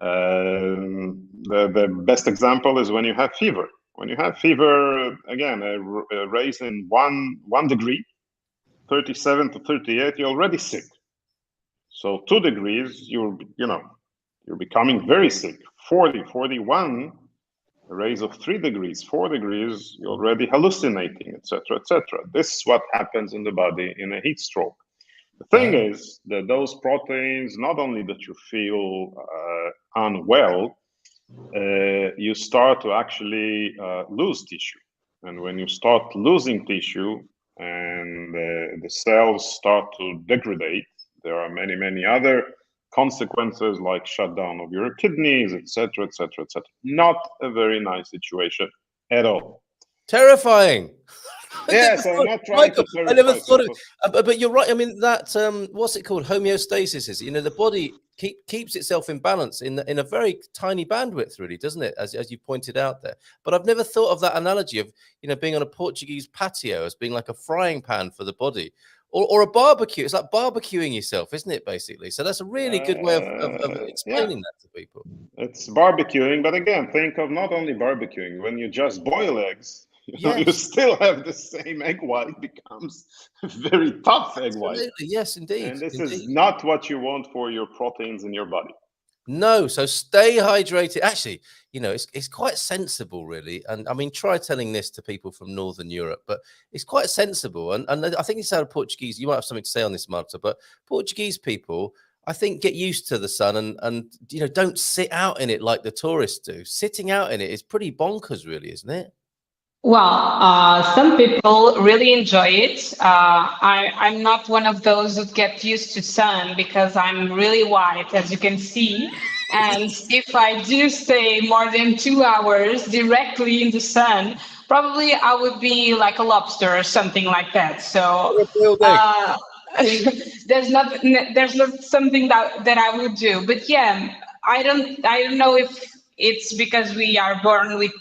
E: The best example is when you have fever. When you have fever, again, a raise in 1 degree, 37 to 38, you're already sick. So 2 degrees, you're becoming very sick. 40, 41, a raise of 3 degrees, 4 degrees, you're already hallucinating, etc., etc. This is what happens in the body in a heat stroke. The thing is that those proteins, not only that you feel unwell, you start to actually lose tissue. And when you start losing tissue and the cells start to degrade, there are many, many other consequences like shutdown of your kidneys, etc., etc., etc. Not a very nice situation at all.
B: Terrifying.
E: Yes, I'm not trying
B: Michael,
E: to terrify
B: I never thought
E: people.
B: but you're right. I mean, that what's it called? Homeostasis is, the body keeps itself in balance in a very tiny bandwidth, really, doesn't it? As you pointed out there. But I've never thought of that analogy of being on a Portuguese patio as being like a frying pan for the body, or a barbecue. It's like barbecuing yourself, isn't it? Basically, so that's a really good way of explaining that to people.
E: It's barbecuing, but again, think of not only barbecuing. When you just boil eggs, you still have the same egg white, becomes very tough egg white.
B: Yes, indeed.
E: And this is not what you want for your proteins in your body.
B: No, so stay hydrated. Actually, it's quite sensible, really. And I mean, try telling this to people from Northern Europe, but it's quite sensible. And I think it's out of Portuguese. You might have something to say on this, Marta, but Portuguese people, I think, get used to the sun and don't sit out in it like the tourists do. Sitting out in it is pretty bonkers, really, isn't it?
F: Well, some people really enjoy it. I'm not one of those who get used to sun because I'm really white, as you can see. And if I do stay more than 2 hours directly in the sun, probably I would be like a lobster or something like that. So there's not something that I would do. But yeah, I don't know if it's because we are born with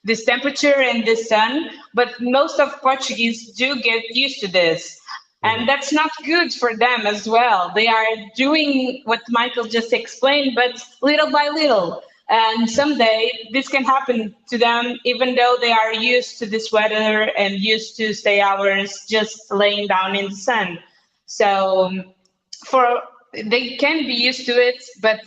F: this temperature and the sun, but most of Portuguese do get used to this. And that's not good for them as well. They are doing what Michael just explained, but little by little. And someday this can happen to them, even though they are used to this weather and used to stay hours just laying down in the sun. So they can be used to it, but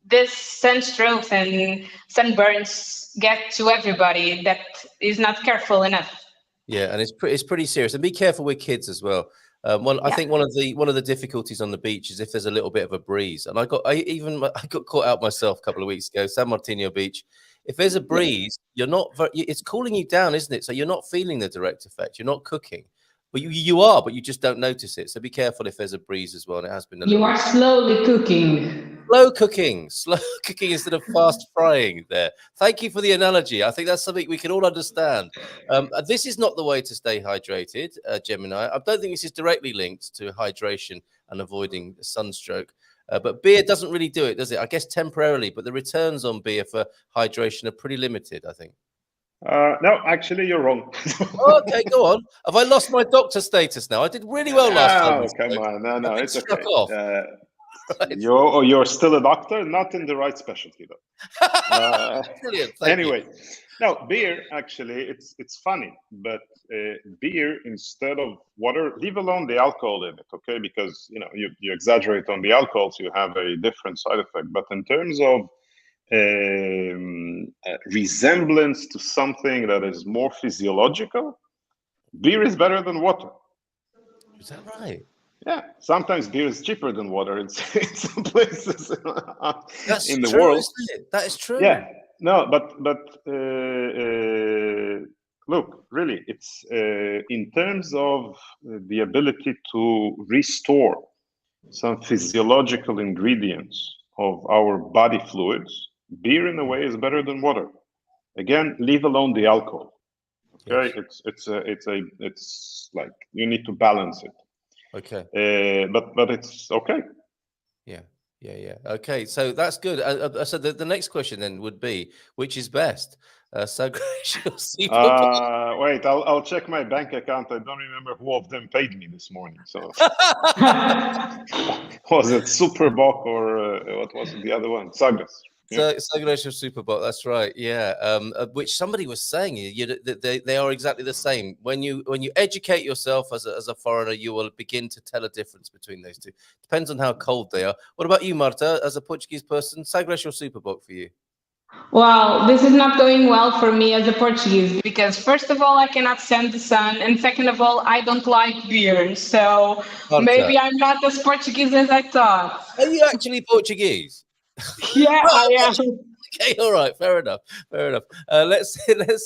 F: this sunstroke and sunburns get to everybody that is not careful enough.
B: Yeah, and it's pretty serious. And be careful with kids as well. I think one of the difficulties on the beach is if there's a little bit of a breeze. And I got caught out myself a couple of weeks ago. San Martino Beach. if there's a breeze, you're not. It's cooling you down, isn't it? So you're not feeling the direct effect. You're not cooking, but you are, but you just don't notice it. So be careful if there's a breeze as well. And it has been.
F: You are slowly cooking.
B: Slow cooking instead of fast frying there. Thank you for the analogy. I think that's something we can all understand. This is not the way to stay hydrated, Gemini. I don't think this is directly linked to hydration and avoiding sunstroke. But beer doesn't really do it, does it? I guess temporarily, but the returns on beer for hydration are pretty limited, I think.
E: No, actually, you're wrong.
B: Okay, go on. Have I lost my doctor status now? I did really well last time.
E: Oh, come on. No, it's okay.
B: Off.
E: Right. You're still a doctor, not in the right specialty though.
B: Brilliant.
E: Anyway, no, beer actually, it's funny, but beer instead of water, leave alone the alcohol in it, okay? Because you exaggerate on the alcohol, so you have a different side effect. But in terms of resemblance to something that is more physiological, beer is better than water.
B: Is that right?
E: Yeah, sometimes beer is cheaper than water in some places in the
B: true,
E: world.
B: Isn't it? That is true.
E: Yeah, no, but look, really, it's in terms of the ability to restore some physiological ingredients of our body fluids, beer in a way is better than water. Again, leave alone the alcohol. Okay, yes. It's like you need to balance it.
B: Okay.
E: But it's okay.
B: Yeah. Okay, so that's good. So the next question then would be, which is best?
E: Wait, I'll check my bank account. I don't remember who of them paid me this morning. So was it Superboc or what was it, the other one? Sagres.
B: So Sagres or Superboc, that's right. Yeah, which somebody was saying they are exactly the same. When you educate yourself as a foreigner, you will begin to tell a difference between those two. Depends on how cold they are. What about you, Marta, as a Portuguese person? Sagres or Superboc for you?
F: Well, this is not going well for me as a Portuguese because first of all, I cannot stand the sun, and second of all, I don't like beer. So maybe I'm not as Portuguese as I thought.
B: Are you actually Portuguese?
F: Yeah, I am.
B: Okay, all right, fair enough. Let's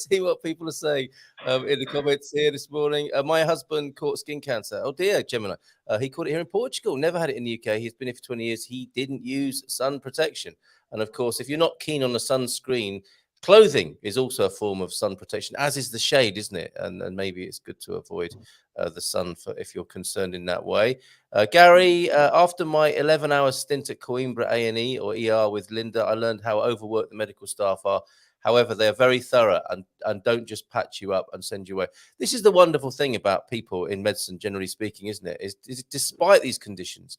B: see what people are saying in the comments here this morning. My husband caught skin cancer. Oh dear, Gemini. He caught it here in Portugal. Never had it in the UK. He's been here for 20 years. He didn't use sun protection. And of course, if you're not keen on the sunscreen, clothing is also a form of sun protection, as is the shade, isn't it? And maybe it's good to avoid the sun if you're concerned in that way. Gary, after my 11-hour stint at Coimbra A&E or ER with Linda, I learned how overworked the medical staff are. However, they are very thorough and don't just patch you up and send you away. This is the wonderful thing about people in medicine, generally speaking, isn't it? Is despite these conditions,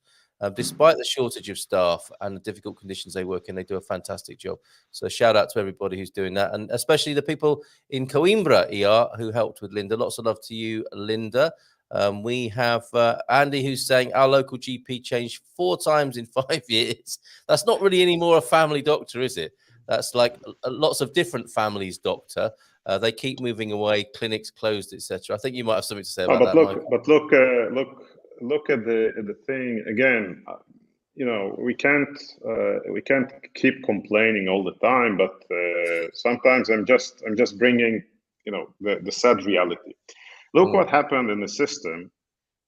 B: despite the shortage of staff and the difficult conditions they work in, they do a fantastic job. So shout out to everybody who's doing that, and especially the people in Coimbra ER who helped with Linda. Lots of love to you, Linda. We have Andy who's saying our local GP changed 4 times in 5 years. That's not really anymore a family doctor, is it? That's like lots of different families doctor. They keep moving away, clinics closed, etc. I think you might have something to say about that.
E: Look at the thing again. We can't keep complaining all the time, but sometimes I'm just bringing the sad reality. Look what happened in the system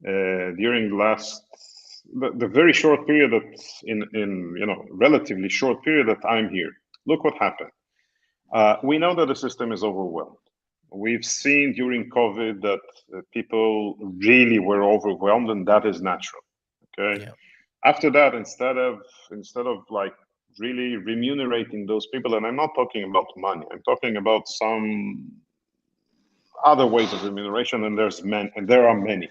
E: during the very short period that relatively short period that I'm here. Look what happened. We know that the system is overwhelmed. We've seen during COVID that people really were overwhelmed, and that is natural. Okay. Yeah. After that, instead of like really remunerating those people, and I'm not talking about money, I'm talking about some other ways of remuneration, and there are many.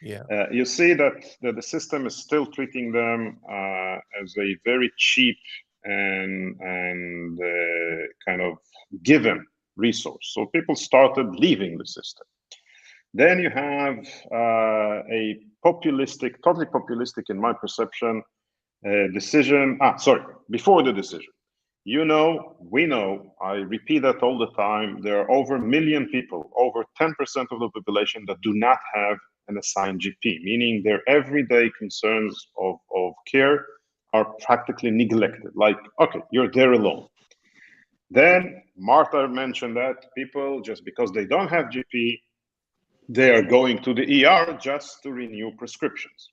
E: Yeah. You see that the system is still treating them as a very cheap and kind of given resource. So people started leaving the system. Then you have a totally populistic, in my perception, decision. Before the decision, we know, I repeat that all the time, there are over 1 million people, over 10% of the population that do not have an assigned GP, meaning their everyday concerns of care are practically neglected. Like, okay, you're there alone. Then Martha mentioned that people, just because they don't have GP, they are going to the ER just to renew prescriptions.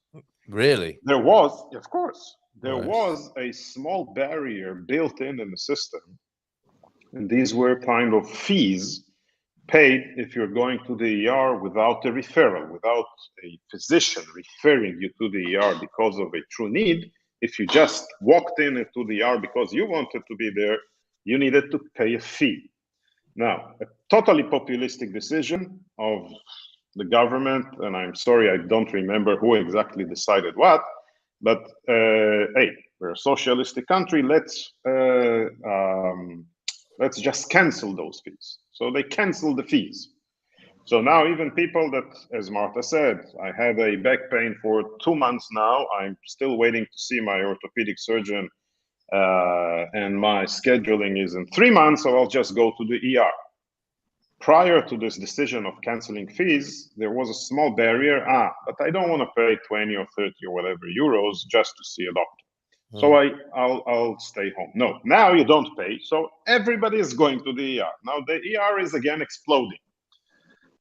B: Really?
E: There was, of course, there
B: Right.
E: was a small barrier built in the system, and these were kind of fees paid if you're going to the ER without a referral, without a physician referring you to the ER because of a true need. If you just walked in to the ER because you wanted to be there, you needed to pay a fee. Now, a totally populistic decision of the government, and I'm sorry, I don't remember who exactly decided what, but hey, we're a socialistic country. Let's just cancel those fees. So they canceled the fees. So now even people that, as Martha said, I had a back pain for 2 months now. I'm still waiting to see my orthopedic surgeon, and my scheduling is in 3 months, so I'll just go to the ER. Prior to this decision of canceling fees, there was a small barrier. But I don't want to pay 20 or 30 or whatever euros just to see a doctor. So I'll stay home. No, now you don't pay. So everybody is going to the ER. Now the ER is again exploding.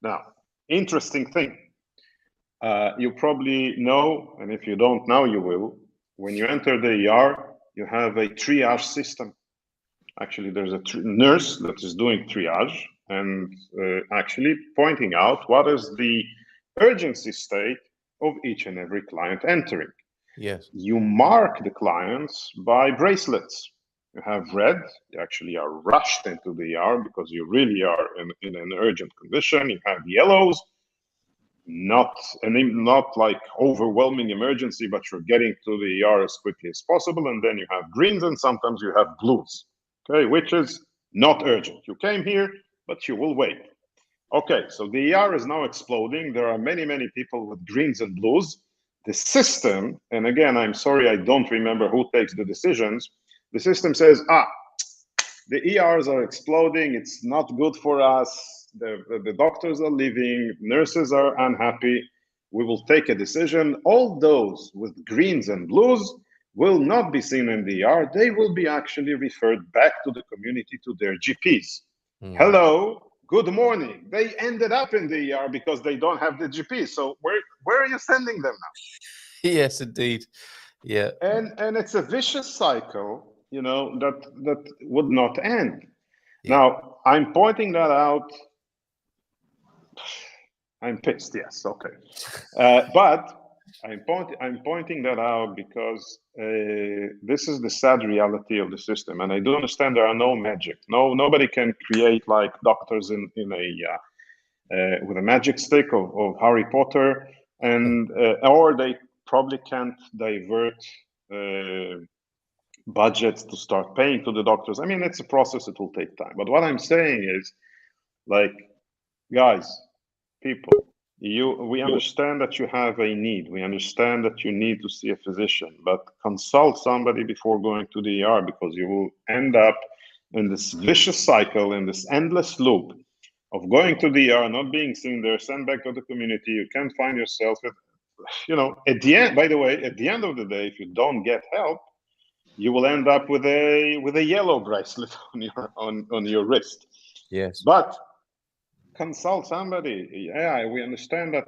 E: Now, interesting thing. You probably know, and if you don't now you will, when you enter the ER, you have a triage system. Actually, there's a nurse that is doing triage and actually pointing out what is the urgency state of each and every client entering.
B: Yes.
E: You mark the clients by bracelets. You have red, you actually are rushed into the ER because you really are in an urgent condition. You have yellows, not like overwhelming emergency, but you're getting to the ER as quickly as possible. And then you have greens, and sometimes you have blues, okay, which is not urgent. You came here, but you will wait. Okay, so the ER is now exploding. There are many, many people with greens and blues. The system, and again, I'm sorry, I don't remember who takes the decisions. The system says, the ERs are exploding. It's not good for us. The doctors are leaving. Nurses are unhappy. We will take a decision. All those with greens and blues will not be seen in the ER. They will be actually referred back to the community, to their GPs. Hello. Good morning. They ended up in the ER because they don't have the GP. So where are you sending them now?
B: Yes, indeed. Yeah.
E: And it's a vicious cycle, that would not end.
B: Yeah.
E: Now, I'm pointing that out. I'm pissed, yes, okay. But I'm pointing that out because this is the sad reality of the system, and I do understand there are no magic. Nobody can create like doctors in a with a magic stick of Harry Potter, and or they probably can't divert budgets to start paying to the doctors. I mean, it's a process; it will take time. But what I'm saying is, like, guys, people. We understand that you have a need. We understand that you need to see a physician, but consult somebody before going to the ER, because you will end up in this vicious cycle, in this endless loop of going to the ER, not being seen there, sent back to the community. You can't find yourself with, at the end, by the way, at the end of the day, if you don't get help, you will end up with a yellow bracelet on your wrist.
B: Yes.
E: But consult somebody. Yeah, we understand that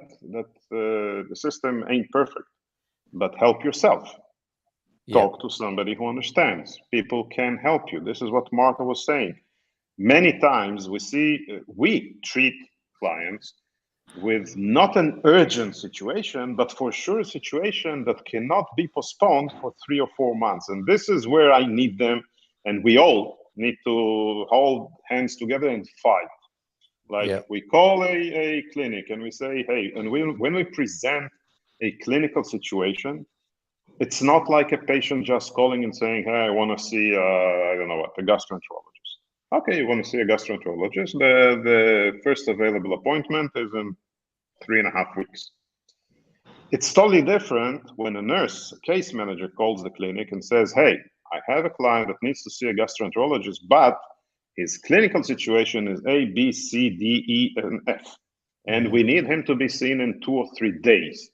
E: the system ain't perfect, but help yourself. Talk to somebody who understands. People can help you. This is what Martha was saying. Many times we treat clients with not an urgent situation, but for sure a situation that cannot be postponed for 3 or 4 months. And this is where I need them, and we all need to hold hands together and fight. We call a clinic and we say, hey, and when we present a clinical situation, it's not like a patient just calling and saying, hey, I want to see, I don't know what, a gastroenterologist. Okay, you want to see a gastroenterologist? The first available appointment is in 3.5 weeks. It's totally different when a nurse, a case manager, calls the clinic and says, hey, I have a client that needs to see a gastroenterologist, but his clinical situation is A, B, C, D, E, and F. And we need him to be seen in 2 or 3 days.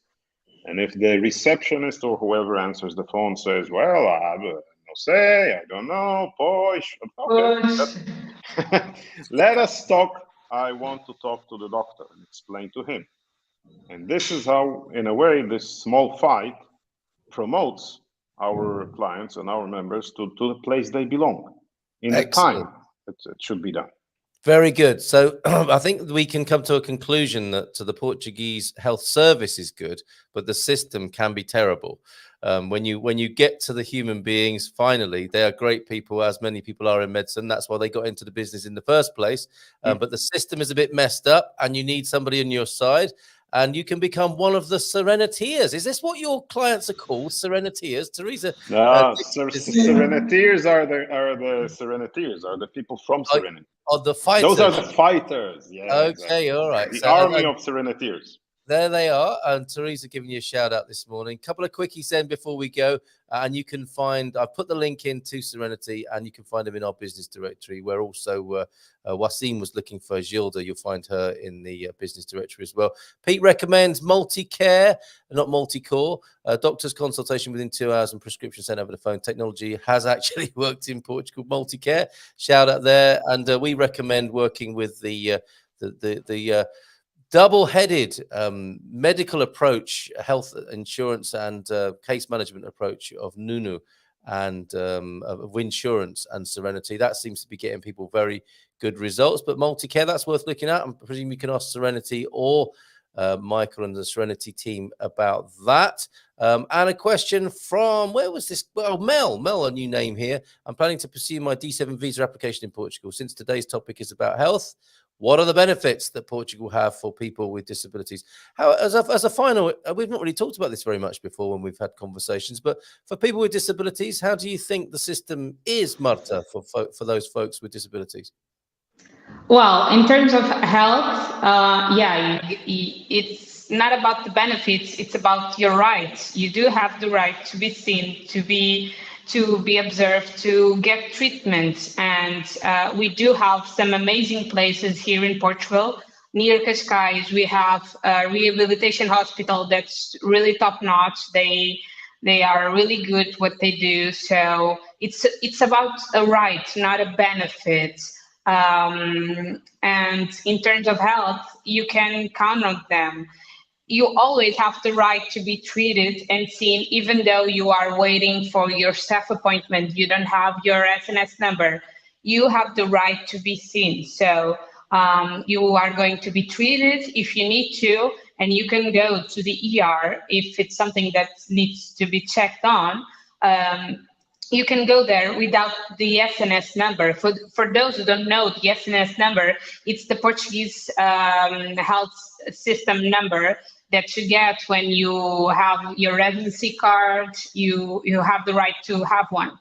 E: And if the receptionist or whoever answers the phone says, well, No say, I don't know, push. Okay, let us talk. I want to talk to the doctor and explain to him. And this is how, in a way, this small fight promotes our clients and our members to the place they belong in the time it should be done.
B: Very good. So I think we can come to a conclusion that the Portuguese health service is good, but the system can be terrible. When you get to the human beings, finally, they are great people, as many people are in medicine. That's why they got into the business in the first place. But the system is a bit messed up, and you need somebody on your side. And you can become one of the Sereniteers. Is this what your clients are called, Sereniteers, Teresa?
E: Sereniteers are the Sereniteers, are the people from Serenity.
B: Are the fighters?
E: Those are the fighters. Yeah.
B: Okay,
E: exactly.
B: all right.
E: The army of Sereniteers.
B: There they are. And Teresa giving you a shout out this morning. Couple of quickies then before we go. And you can find, I've put the link in to Serenity, and you can find them in our business directory, where also Wasim was looking for Gilda. You'll find her in the business directory as well. Pete recommends multi-care, not multi-core. Doctor's consultation within 2 hours and prescription sent over the phone. Technology has actually worked in Portugal. Multi-care, shout out there. And we recommend working with the double-headed medical approach, health insurance and case management approach of Nunu and of Insurance and Serenity. That seems to be getting people very good results. But multi-care, that's worth looking at. I presume you can ask Serenity or Michael and the Serenity team about that. And a question from, where was this? Well, Mel, a new name here. I'm planning to pursue my D7 visa application in Portugal. Since today's topic is about health, what are the benefits that Portugal have for people with disabilities? How, as a final, we've not really talked about this very much before when we've had conversations, but for people with disabilities, how do you think the system is, Marta, for those folks with disabilities?
F: Well, in terms of health, it's not about the benefits, it's about your rights. You do have the right to be seen, to be observed, to get treatment. And we do have some amazing places here in Portugal. Near Cascais, we have a rehabilitation hospital that's really top notch. They are really good what they do. So it's about a right, not a benefit. And in terms of health, you can count on them. You always have the right to be treated and seen, even though you are waiting for your staff appointment. You don't have your SNS number. You have the right to be seen. So you are going to be treated if you need to, and you can go to the ER if it's something that needs to be checked on. You can go there without the SNS number. For those who don't know, the SNS number, it's the Portuguese health system number that you get when you have your residency card. You have the right to have one.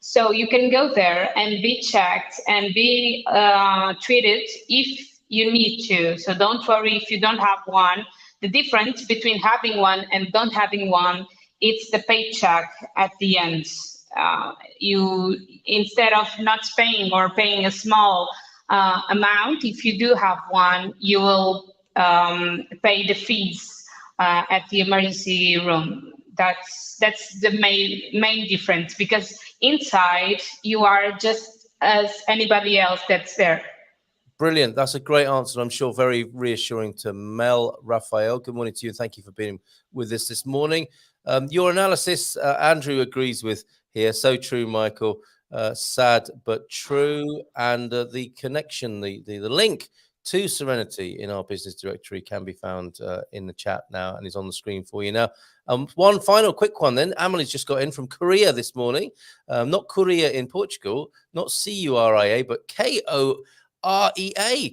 F: So you can go there and be checked and be treated if you need to. So don't worry if you don't have one. The difference between having one and don't having one, it's the paycheck at the end. You, instead of not paying or paying a small amount, if you do have one, you will pay the fees at the emergency room. That's the main difference, because inside you are just as anybody else that's there.
B: Brilliant. That's a great answer. I'm sure very reassuring to Mel Raphael. Good morning to you, and thank you for being with us this morning. Your analysis, Andrew agrees with here. So true, Michael. Sad but true. And the connection, the link to Serenity in our business directory can be found in the chat now and is on the screen for you now. One final quick one then. Amelie's just got in from Korea this morning. Not Korea in Portugal, not Curia, but Korea,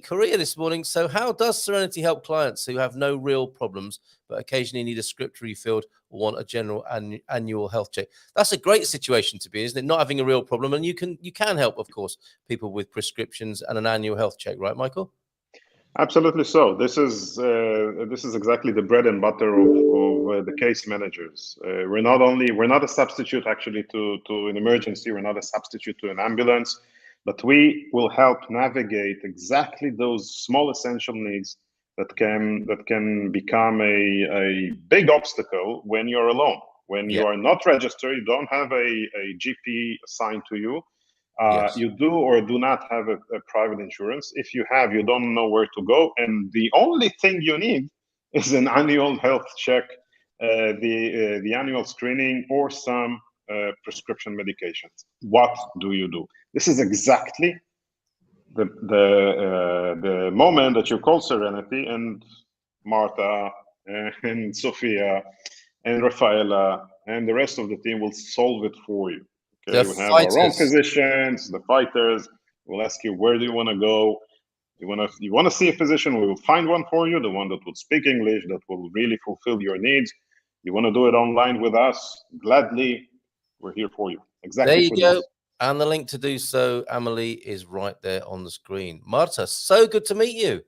B: Korea this morning. So how does Serenity help clients who have no real problems but occasionally need a script refilled or want a general annual health check? That's a great situation to be, isn't it? Not having a real problem. And you can help, of course, people with prescriptions and an annual health check, right, Michael?
E: Absolutely so. This is exactly the bread and butter of the case managers. We're not a substitute actually to an emergency. We're not a substitute to an ambulance, but we will help navigate exactly those small essential needs that can become a big obstacle when you're alone, When you are not registered, you don't have a GP assigned to you. You do or do not have a private insurance. If you have, you don't know where to go. And the only thing you need is an annual health check, the annual screening, or some prescription medications. What do you do? This is exactly the moment that you call Serenity, and Marta and Sophia and Rafaela and the rest of the team will solve it for you. Okay, we have our own physicians, the fighters. We'll ask you, where do you want to go? You want to see a physician? We will find one for you, the one that will speak English, that will really fulfill your needs. You want to do it online with us? Gladly, we're here for you. Exactly.
B: There you go. This. And the link to do so, Amelie, is right there on the screen. Marta, so good to meet you.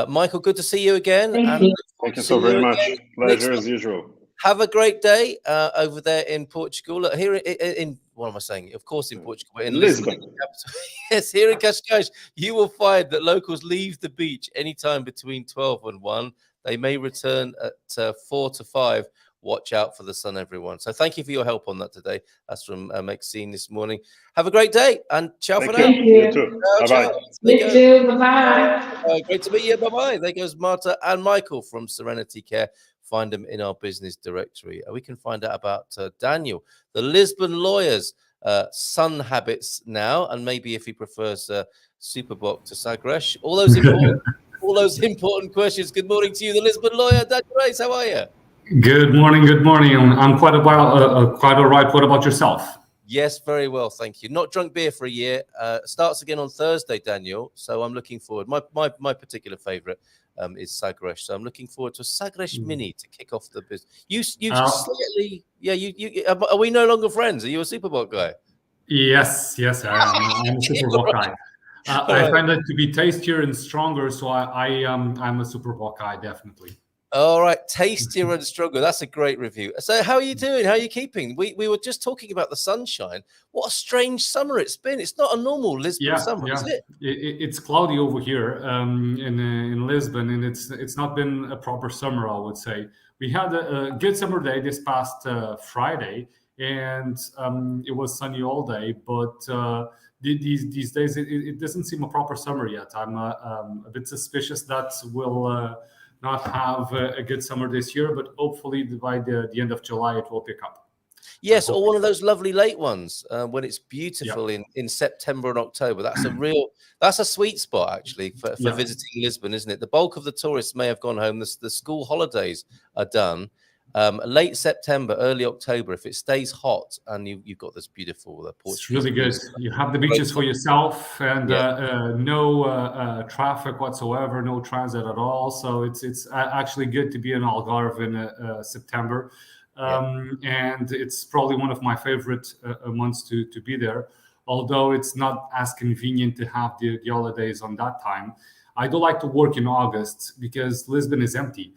B: Michael, good to see you again.
F: Thank you.
E: Thank you so very much. Pleasure as usual.
B: Have a great day over there in Portugal. Here in what am I saying? Of course, in Portugal, but in Lisbon. Yes, here in Cascais, you will find that locals leave the beach anytime between 12 and 1. They may return at 4 to 5. Watch out for the sun, everyone. So thank you for your help on that today. That's from Maxine this morning. Have a great day and ciao for now.
F: Thank you.
E: You too. Bye-bye.
F: You too. Bye-bye.
B: Great to meet you. Bye-bye. There goes Marta and Michael from Serenity Care. Find them in our business directory. We can find out about Daniel, the Lisbon lawyer's sun habits now, and maybe if he prefers Superboc to Sagres. All those important questions. Good morning to you, the Lisbon lawyer, Daniel Reis. How are you?
G: Good morning. Good morning. I'm quite all right. What about yourself?
B: Yes, very well, thank you. Not drunk beer for a year. Starts again on Thursday, Daniel. So I'm looking forward. My particular favourite is Sagres. So I'm looking forward to a Sagres Mini to kick off the business. You slightly, are we no longer friends? Are you a Superboc guy?
G: Yes, I am. I'm a Superboc guy. I find it to be tastier and stronger, so I'm a Superboc guy, definitely.
B: All right, tastier and stronger. That's a great review. So how are you doing? How are you keeping? We were just talking about the sunshine. What a strange summer it's been. It's not a normal Lisbon summer, is it?
G: It's cloudy over here in Lisbon, and it's not been a proper summer, I would say. We had a good summer day this past Friday, and it was sunny all day, but these days it doesn't seem a proper summer yet. I'm a bit suspicious that we'll not have a good summer this year, but hopefully by the end of July it will pick up.
B: Yes, or one of those lovely late ones when it's beautiful in September and October. That's a sweet spot actually for visiting Lisbon, isn't it? The bulk of the tourists may have gone home. The school holidays are done. Late September, early October, if it stays hot and you've got this beautiful Portuguese.
G: It's really good. You have the beaches for yourself and no traffic whatsoever, no transit at all. So it's actually good to be in Algarve in September. And it's probably one of my favorite months to be there, although it's not as convenient to have the holidays on that time. I do like to work in August because Lisbon is empty.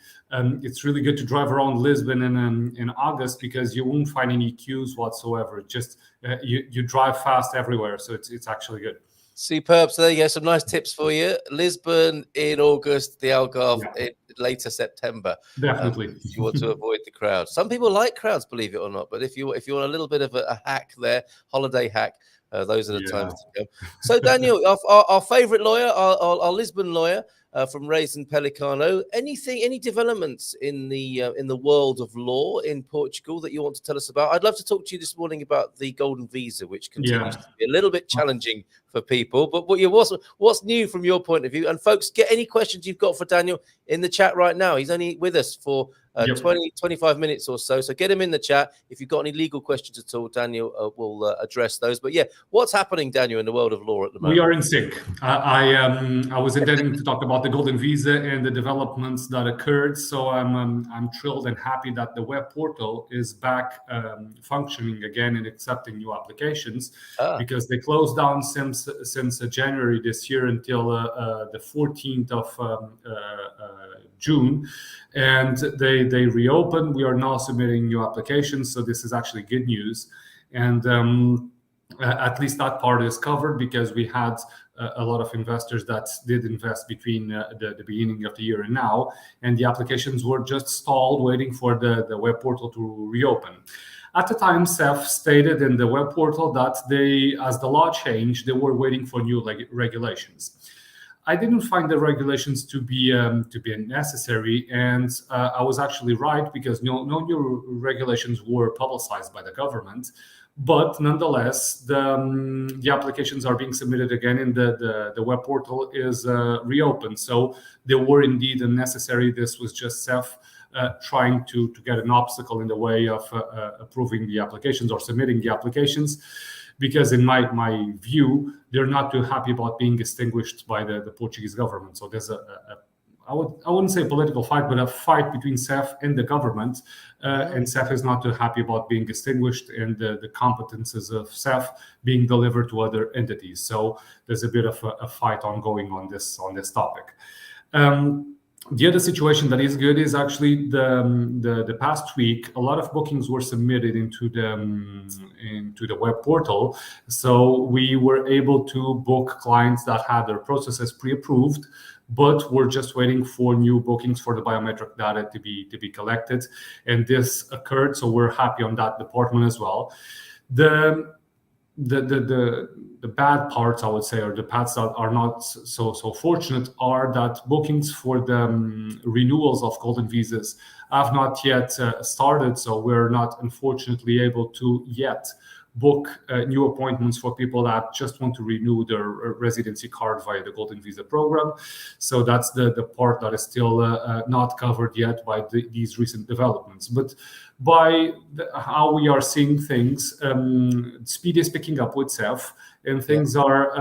G: It's really good to drive around Lisbon in August because you won't find any queues whatsoever. Just you drive fast everywhere, so it's actually good.
B: Superb. So there you go. Some nice tips for you. Lisbon in August, the Algarve in later September.
G: Definitely.
B: If you want to avoid the crowd. Some people like crowds, believe it or not. But if you want a little bit of a hack there, holiday hack, those are the times to go. So Daniel, our favourite lawyer, our Lisbon lawyer from Reis and Pellicano. Any developments in the world of law in Portugal that you want to tell us about? I'd love to talk to you this morning about the golden visa, which continues to be a little bit challenging for people. But what's new from your point of view? And folks, get any questions you've got for Daniel in the chat right now. He's only with us for 25 minutes or so. So get him in the chat. If you've got any legal questions at all, Daniel will address those. But what's happening, Daniel, in the world of law at the moment?
G: We are in sync. I was intending to talk about the golden visa and the developments that occurred. So I'm thrilled and happy that the web portal is back functioning again and accepting new applications because they closed down since January this year until the 14th of June, and they reopened. We are now submitting new applications, so this is actually good news. And At least that part is covered, because we had a lot of investors that did invest between the beginning of the year and now, and the applications were just stalled waiting for the web portal to reopen. At the time, CEF stated in the web portal that they, as the law changed, they were waiting for new regulations. I didn't find the regulations to be necessary, and I was actually right, because no new regulations were publicized by the government. But nonetheless, the applications are being submitted again, and the web portal is reopened. So they were indeed unnecessary. This was just CEF trying to get an obstacle in the way of approving the applications or submitting the applications, because in my view, they're not too happy about being extinguished by the Portuguese government. So there's I wouldn't say political fight, but a fight between CEF and the government, and CEF is not too happy about being extinguished and the competences of CEF being delivered to other entities. So there's a bit of a fight ongoing on this topic. The other situation that is good is actually the past week, a lot of bookings were submitted into the web portal. So we were able to book clients that had their processes pre-approved, but we're just waiting for new bookings for the biometric data to be collected, and this occurred. So we're happy on that department as well. The bad parts, I would say, or the parts that are not so fortunate, are that bookings for the renewals of golden visas have not yet started. So we're not, unfortunately, able to yet book new appointments for people that just want to renew their residency card via the golden visa program. So that's the part that is still not covered yet by these recent developments. But by how we are seeing things, speed is picking up with CEF, and things are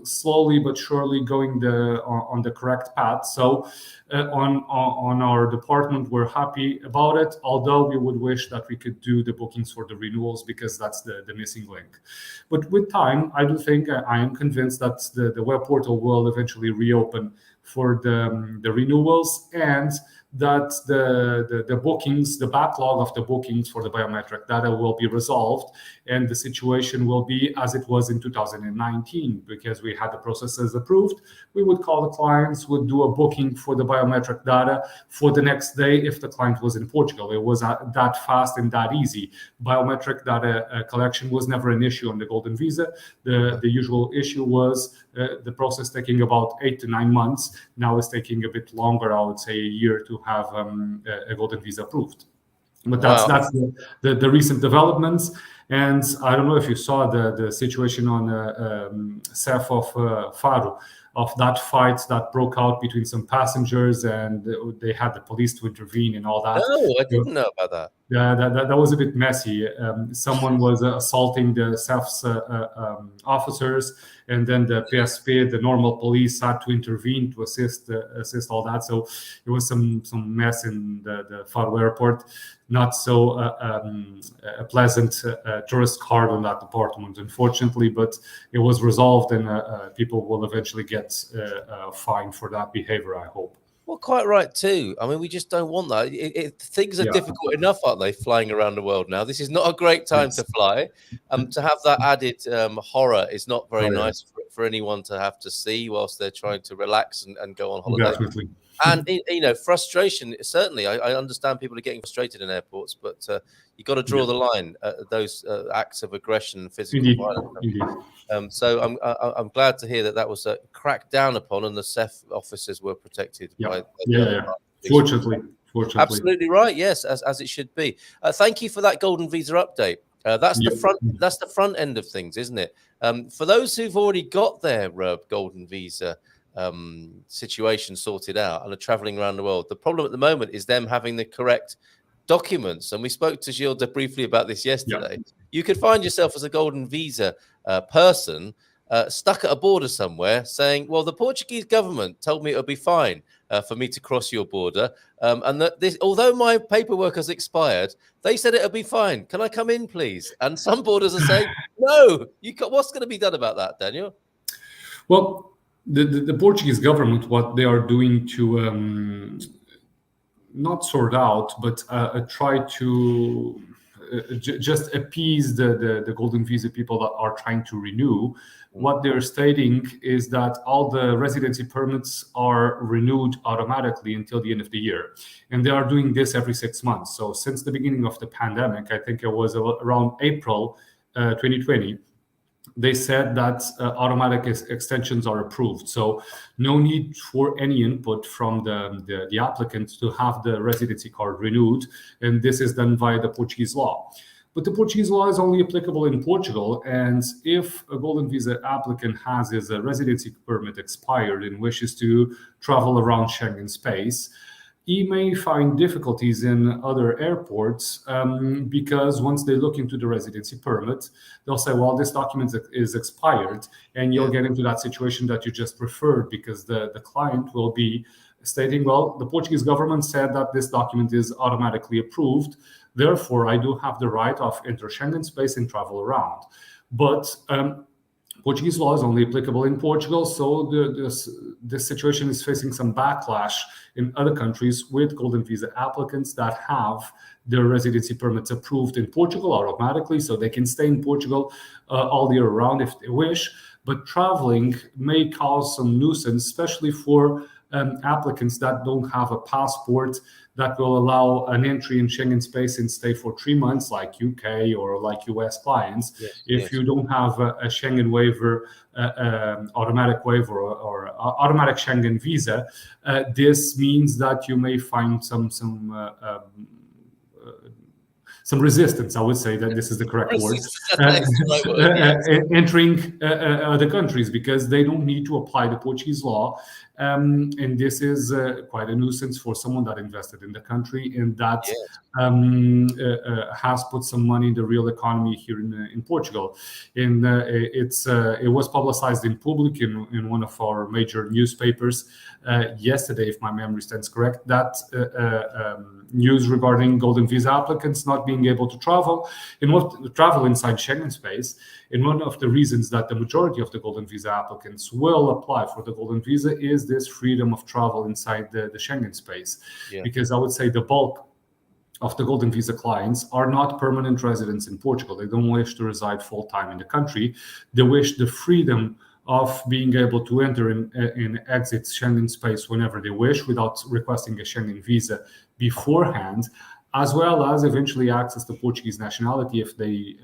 G: slowly but surely going on the correct path. So on our department, we're happy about it, although we would wish that we could do the bookings for the renewals, because that's the missing link. But with time, I do think, I am convinced that the web portal will eventually reopen for the renewals, and that the bookings, the backlog of the bookings for the biometric data will be resolved, and the situation will be as it was in 2019, because we had the processes approved. We would call the clients, would do a booking for the biometric data for the next day if the client was in Portugal. It was that fast and that easy. Biometric data collection was never an issue on the golden visa. The usual issue was the process taking about 8 to 9 months. Now it's taking a bit longer, I would say a year, to have a golden visa approved. But that's the recent developments. And I don't know if you saw the situation on CEF of Faro, of that fight that broke out between some passengers, and they had the police to intervene and all that.
B: No, I didn't know about that.
G: Yeah, that was a bit messy. Someone was assaulting the CEF's officers, and then the PSP, the normal police, had to intervene to assist all that. So it was some mess in the Faro airport. Not so a pleasant tourist card on that department, unfortunately, but it was resolved, and people will eventually get fined for that behavior, I hope.
B: Well, quite right too. I mean, we just don't want that. Things are difficult enough, aren't they, flying around the world now? This is not a great time to fly. To have that added horror is not very nice for anyone to have to see whilst they're trying to relax and go on holiday.
G: Definitely.
B: And frustration, certainly I understand people are getting frustrated in airports, but you got to draw the line at those acts of aggression and physical violence. So I'm glad to hear that was cracked down upon, and the CEF officers were protected by
G: fortunately.
B: Absolutely right. Yes, as it should be. Thank you for that golden visa update. That's the front end of things, isn't it? For those who've already got their golden visa situation sorted out and are traveling around the world, the problem at the moment is them having the correct documents. And we spoke to Gilda briefly about this yesterday. You could find yourself as a golden visa person stuck at a border somewhere saying, well, the Portuguese government told me it would be fine for me to cross your border, and that although my paperwork has expired, they said it would be fine. Can I come in, please? And some borders are saying, no, what's going to be done about that, Daniel?
G: Well, the Portuguese government, what they are doing to not sort out, but try to just appease the golden visa people that are trying to renew. What they're stating is that all the residency permits are renewed automatically until the end of the year. And they are doing this every 6 months. So since the beginning of the pandemic, I think it was around April 2020, they said that automatic extensions are approved. So no need for any input from the applicant to have the residency card renewed. And this is done via the Portuguese law. But the Portuguese law is only applicable in Portugal. And if a golden visa applicant has his residency permit expired and wishes to travel around Schengen space, he may find difficulties in other airports because once they look into the residency permit, they'll say, well, this document is expired, and you'll get into that situation that you just referred, because the client will be stating, well, the Portuguese government said that this document is automatically approved, therefore I do have the right of enter Schengen space and travel around. But Portuguese law is only applicable in Portugal, so this situation is facing some backlash in other countries with golden visa applicants that have their residency permits approved in Portugal automatically, so they can stay in Portugal all year round if they wish. But traveling may cause some nuisance, especially for applicants that don't have a passport that will allow an entry in Schengen space and stay for 3 months, like UK or like US clients. If you don't have a Schengen waiver, automatic waiver or automatic Schengen visa, this means that you may find some resistance, I would say that this is the correct word, entering other countries, because they don't need to apply the Portuguese law. And this is quite a nuisance for someone that invested in the country and that has put some money in the real economy here in Portugal. And it was publicized in public in one of our major newspapers yesterday, if my memory stands correct, that news regarding golden visa applicants not being able to travel inside Schengen space. And one of the reasons that the majority of the golden visa applicants will apply for the golden visa is this freedom of travel inside the Schengen space. Because I would say the bulk of the golden visa clients are not permanent residents in Portugal. They don't wish to reside full-time in the country. They wish the freedom of being able to enter and exit Schengen space whenever they wish without requesting a Schengen visa beforehand, as well as eventually access the Portuguese nationality if they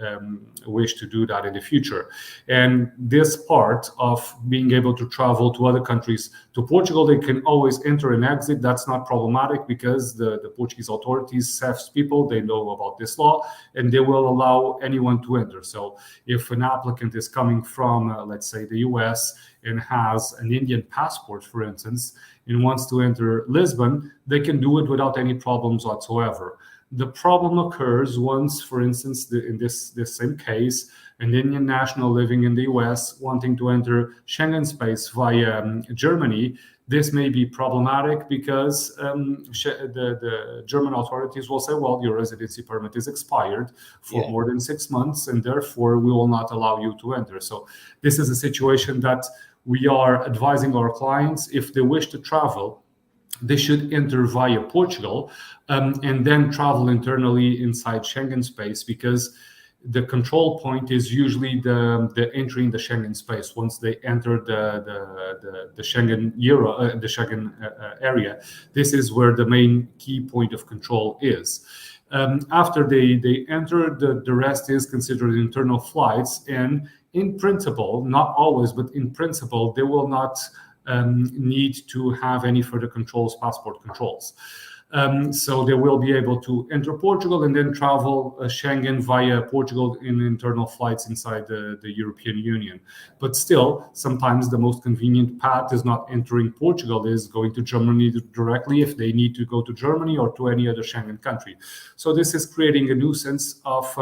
G: wish to do that in the future. And this part of being able to travel to other countries, to Portugal, they can always enter and exit. That's not problematic because the Portuguese authorities, SEFs people, they know about this law and they will allow anyone to enter. So if an applicant is coming from, let's say, the US and has an Indian passport, for instance, and wants to enter Lisbon, they can do it without any problems whatsoever. The problem occurs once, for instance, in this same case, an Indian national living in the US wanting to enter Schengen space via Germany. This may be problematic because the German authorities will say, well, your residency permit is expired for more than 6 months, and therefore we will not allow you to enter. So this is a situation that we are advising our clients, if they wish to travel, they should enter via Portugal and then travel internally inside Schengen space, because the control point is usually the entry in the Schengen space. Once they enter the Schengen the Schengen area, this is where the main key point of control is. After they enter, the rest is considered internal flights, and in principle, not always, but in principle, they will not need to have any further controls, passport controls. So they will be able to enter Portugal and then travel Schengen via Portugal in internal flights inside the European Union. But still, sometimes the most convenient path is not entering Portugal, is going to Germany directly if they need to go to Germany or to any other Schengen country. So this is creating a nuisance of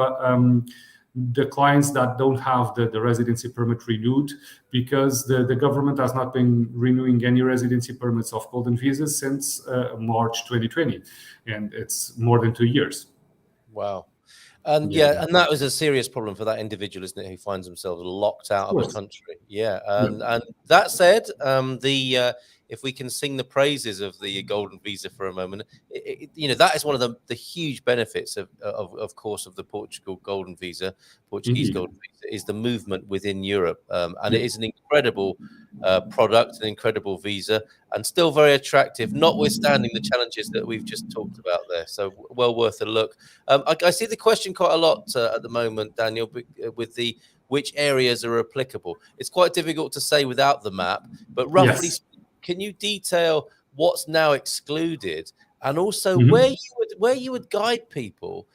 G: the clients that don't have the residency permit renewed, because the government has not been renewing any residency permits of golden visas since March 2020, and it's more than 2 years.
B: Wow. And and that was a serious problem for that individual, isn't it, who finds themselves locked out of the country. And that said, the if we can sing the praises of the golden visa for a moment, that is one of the huge benefits of course of the Portuguese golden visa is the movement within Europe, and it is an incredible product, an incredible visa, and still very attractive, notwithstanding the challenges that we've just talked about there. So well worth a look. I see the question quite a lot at the moment, Daniel, with which areas are applicable. It's quite difficult to say without the map, but roughly, can you detail what's now excluded, and also where you would guide people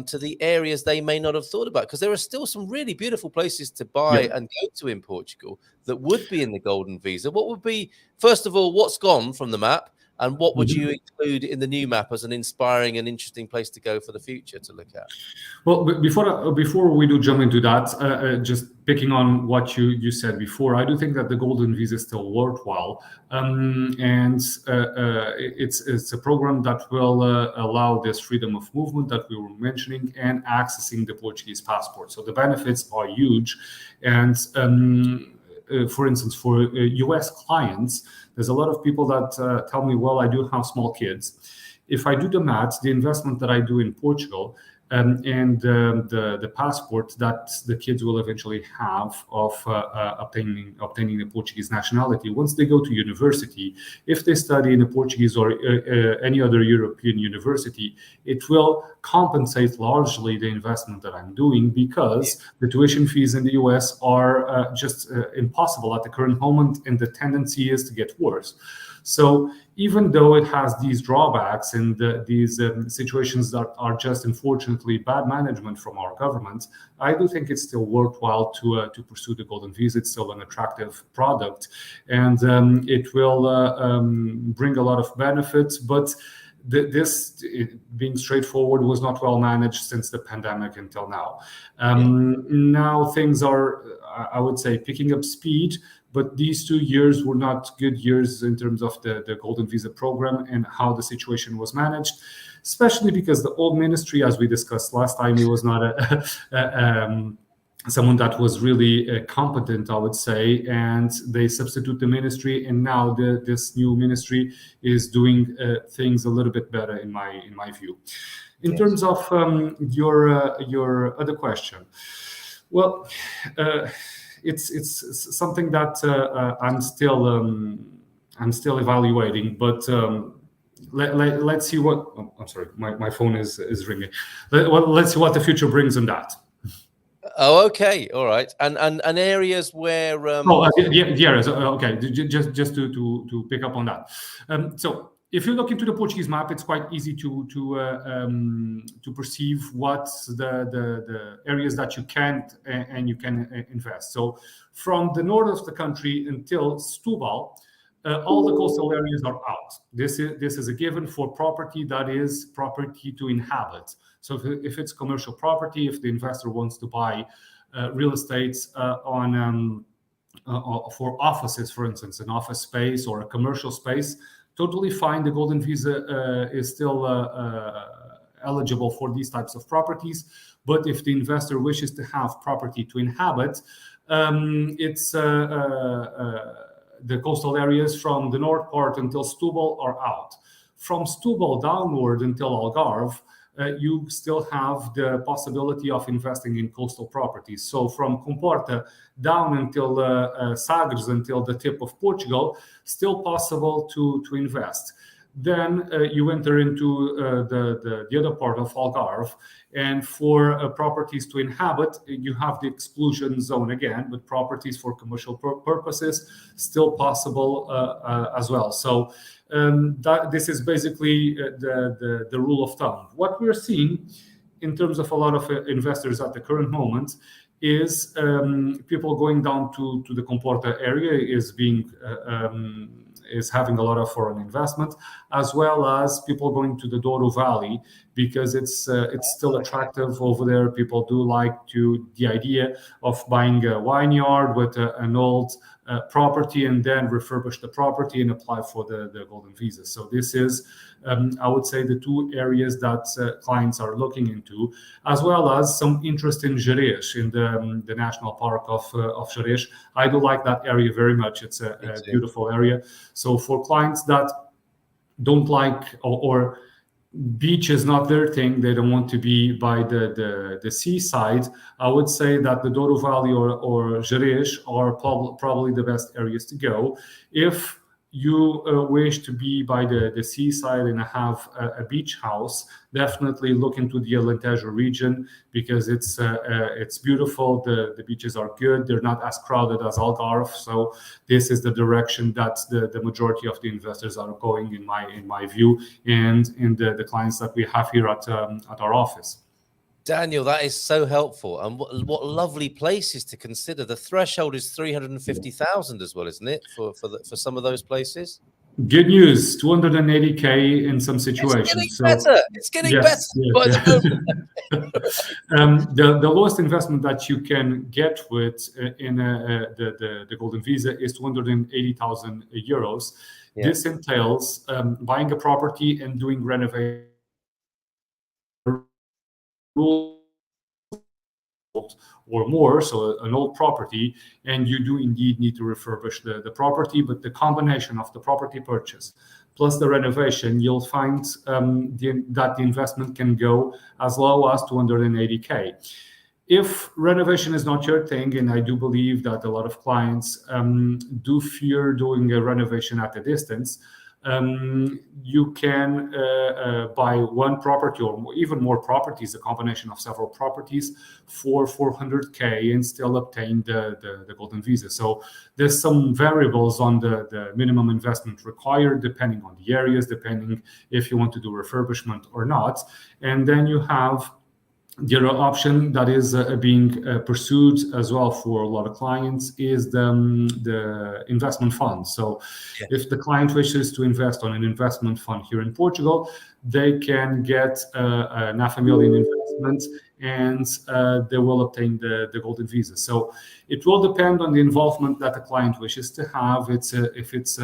B: to the areas they may not have thought about? Because there are still some really beautiful places to buy and go to in Portugal that would be in the golden visa. What would be, first of all, what's gone from the map, and what would you include in the new map as an inspiring and interesting place to go for the future to look at?
G: Well, before we do jump into that, just picking on what you said before, I do think that the golden visa is still worthwhile, and it's a program that will allow this freedom of movement that we were mentioning and accessing the Portuguese passport. So the benefits are huge, and for instance, for US clients, there's a lot of people that tell me, well, I do have small kids. If I do the math, the investment that I do in Portugal and the passport that the kids will eventually have of obtaining the Portuguese nationality, once they go to university, if they study in a Portuguese or any other European university, it will compensate largely the investment that I'm doing, because the tuition fees in the US are just impossible at the current moment, and the tendency is to get worse. So even though it has these drawbacks and these situations that are just unfortunately bad management from our government, I do think it's still worthwhile to pursue the golden visa. It's still an attractive product, and it will bring a lot of benefits. But this, being straightforward, was not well managed since the pandemic until now. Now things are, I would say, picking up speed. But these 2 years were not good years in terms of the golden visa program and how the situation was managed, especially because the old ministry, as we discussed last time, it was not someone that was really competent, I would say, and they substitute the ministry, and now this new ministry is doing things a little bit better in my view. In terms of your other question, well, it's something that I'm still evaluating, but let's see what. Oh, I'm sorry, my phone is ringing. Let's see what the future brings on that.
B: Oh, okay, all right, and areas where.
G: Okay, just to pick up on that. So if you look into the Portuguese map, it's quite easy to perceive what's the areas that you can't and you can invest. So from the north of the country until Setúbal, all the coastal areas are out. This is a given for property that is property to inhabit. So if it's commercial property, if the investor wants to buy real estate for offices, for instance, an office space or a commercial space, totally fine. The golden visa is still eligible for these types of properties. But if the investor wishes to have property to inhabit, it's the coastal areas from the north part until Setúbal are out. From Setúbal downward until Algarve, you still have the possibility of investing in coastal properties. So from Comporta down until Sagres, until the tip of Portugal, still possible to invest. Then you enter into the other part of Algarve, and for properties to inhabit, you have the exclusion zone again, but properties for commercial purposes still possible as well. So this is basically the rule of thumb. What we're seeing in terms of a lot of investors at the current moment is people going down to the Comporta area is having a lot of foreign investment, as well as people going to the Douro Valley because it's still attractive over there. People do like the idea of buying a vineyard with an old property and then refurbish the property and apply for the golden visa. So this is, I would say, the two areas that clients are looking into, as well as some interest in Reis, in the national park of Reis. I do like that area very much. It's a beautiful area. So for clients that don't like or beach is not their thing, they don't want to be by the seaside, I would say that the Douro Valley or Reis are probably the best areas to go. If you wish to be by the seaside and have a beach house, definitely look into the Alentejo region, because it's beautiful. The beaches are good. They're not as crowded as Algarve. So this is the direction that the majority of the investors are going, in my view, and in the clients that we have here at our office.
B: Daniel, that is so helpful, and what lovely places to consider. The threshold is 350,000 as well, isn't it, for some of those places?
G: Good news, 280K in some situations.
B: It's getting better by the moment.
G: The lowest investment that you can get with in the Golden Visa is 280,000 euros. Yeah. This entails buying a property and doing renovation or more, so an old property, and you do indeed need to refurbish the property. But the combination of the property purchase plus the renovation, you'll find that the investment can go as low as 280K. If renovation is not your thing, and I do believe that a lot of clients do fear doing a renovation at a distance, you can buy one property or even more properties, a combination of several properties, for 400K and still obtain the Golden Visa. So there's some variables on the minimum investment required, depending on the areas, depending if you want to do refurbishment or not. And then you have the other option that is being pursued as well for a lot of clients is the investment fund. So if the client wishes to invest on an investment fund here in Portugal, they can get an $500,000 investment, and they will obtain the Golden Visa. So it will depend on the involvement that the client wishes to have. If it's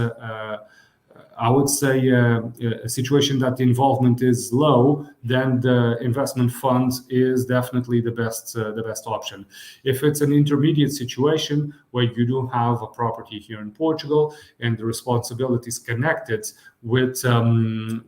G: I would say a situation that the involvement is low, then the investment fund is definitely the best option. If it's an intermediate situation where you do have a property here in Portugal and the responsibilities connected with the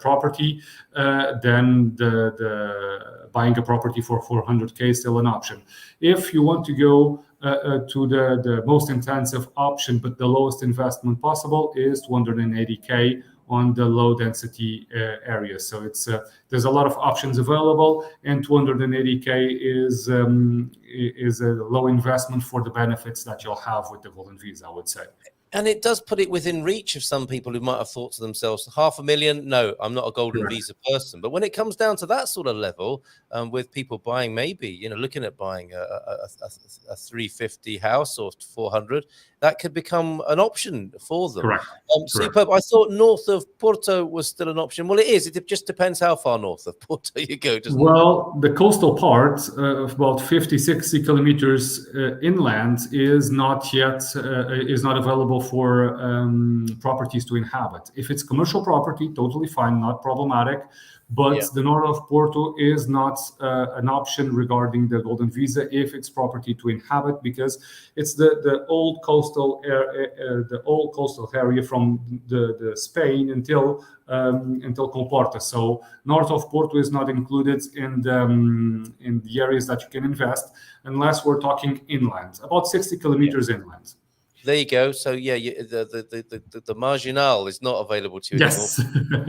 G: property, then the buying a property for 400K is still an option. If you want to go to the most intensive option, but the lowest investment possible, is 280K on the low density area. So it's there's a lot of options available, and 280K is a low investment for the benefits that you'll have with the Golden Visa, I would say.
B: And it does put it within reach of some people who might have thought to themselves, 500,000, no, I'm not a Golden Visa person. But when it comes down to that sort of level, with people buying, maybe, looking at buying a 350 house or 400, that could become an option for them.
G: Correct.
B: Superb. I thought north of Porto was still an option. Well, it is. It just depends how far north of Porto you go, doesn't it?
G: Well, the coastal part of about 50, 60 kilometers inland is not yet is not available for properties to inhabit. If it's commercial property, totally fine, not problematic. But the north of Porto is not an option regarding the Golden Visa if it's property to inhabit, because it's the old coastal area from the Spain until Comporta. So north of Porto is not included in the areas that you can invest unless we're talking inland, about 60 kilometers inland.
B: There you go. So the marginal is not available to you
G: yes.
B: anymore.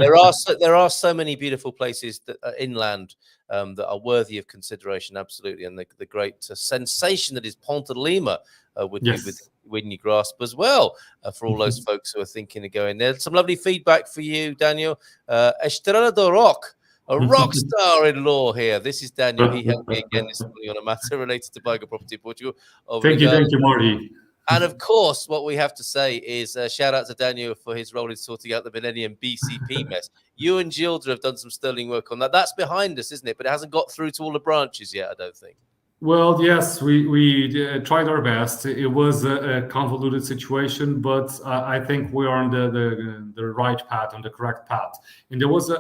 B: There are so many beautiful places that are inland that are worthy of consideration, absolutely. And the great sensation that is Ponta Lima would be within your grasp as well, for all those folks who are thinking of going there. Some lovely feedback for you, Daniel. Estrela do Rock, a rock star in law here. This is Daniel. He helped me again this morning on a matter related to buying a property in Portugal.
G: Thank you, Marty.
B: And of course, what we have to say is shout out to Daniel for his role in sorting out the Millennium BCP mess. You and Gilda have done some sterling work on that. That's behind us, isn't it? But it hasn't got through to all the branches yet, I don't think.
G: Well, yes, we tried our best. It was a convoluted situation, but I think we are on the right path, on the correct path. And there was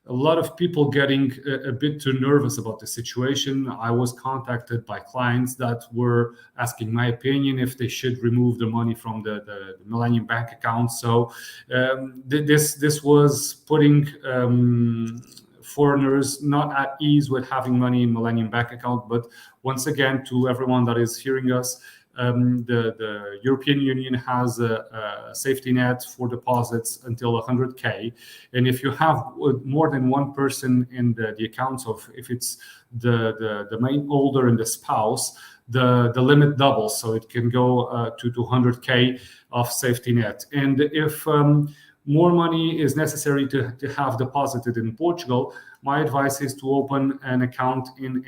G: a lot of people getting a bit too nervous about the situation. I was contacted by clients that were asking my opinion if they should remove the money from the Millennium bank account. So this was putting foreigners not at ease with having money in Millennium bank account. But once again, to everyone that is hearing us, the European Union has a safety net for deposits until 100K. And if you have more than one person in the accounts of, if it's the main holder and the spouse, the limit doubles. So it can go to 200K of safety net. And if more money is necessary to have deposited in Portugal, my advice is to open an account in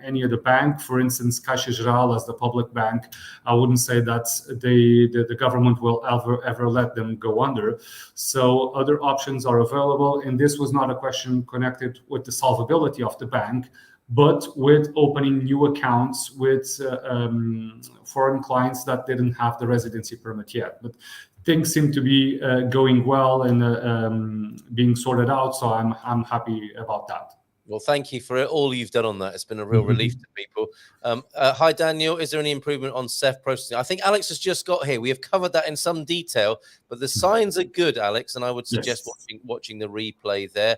G: any other bank. For instance, Caixa Geral as the public bank. I wouldn't say that the government will ever let them go under. So other options are available. And this was not a question connected with the solvability of the bank, but with opening new accounts with foreign clients that didn't have the residency permit yet. But things seem to be going well and being sorted out, so I'm happy about that.
B: Well, thank you for all you've done on that. It's been a real relief to people. Hi, Daniel. Is there any improvement on CEF processing? I think Alex has just got here. We have covered that in some detail, but the signs are good, Alex, and I would suggest watching the replay there.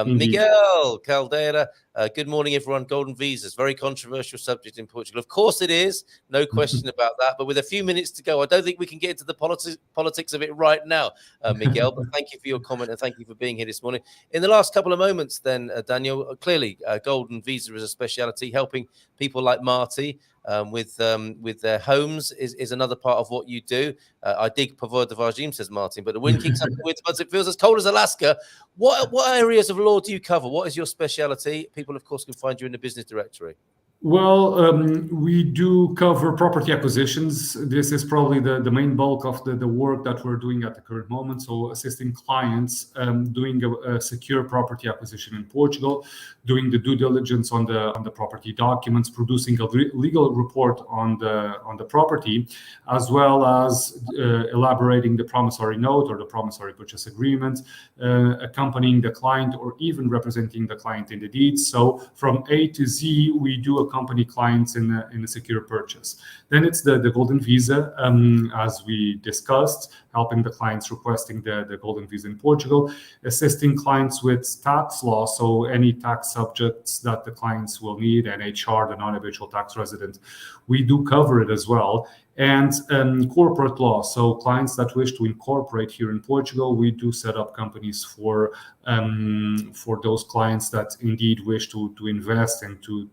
B: Miguel Caldera, good morning, everyone. Golden visas, very controversial subject in Portugal. Of course it is, no question about that. But with a few minutes to go, I don't think we can get into the politics of it right now, Miguel. But thank you for your comment and thank you for being here this morning. In the last couple of moments then, Daniel, clearly golden visa is a speciality, helping people like Marty with their homes is another part of what you do. I dig pavor de vagim, says Martin, but the wind kicks up the winds, but it feels as cold as Alaska. What areas of law do you cover? What is your speciality? People, of course, can find you in the business directory.
G: Well, we do cover property acquisitions. This is probably the main bulk of the work that we're doing at the current moment. So assisting clients doing a secure property acquisition in Portugal, doing the due diligence on the property documents, producing a legal report on the property, as well as elaborating the promissory note or the promissory purchase agreement, accompanying the client or even representing the client in the deeds. So from A to Z, we do accompany clients in a secure purchase. Then it's the golden visa, as we discussed, helping the clients requesting the golden visa in Portugal, assisting clients with tax law, so any tax subjects that the clients will need, NHR, the non-habitual tax resident, we do cover it as well. And corporate law, so clients that wish to incorporate here in Portugal, we do set up companies for those clients that indeed wish to invest and to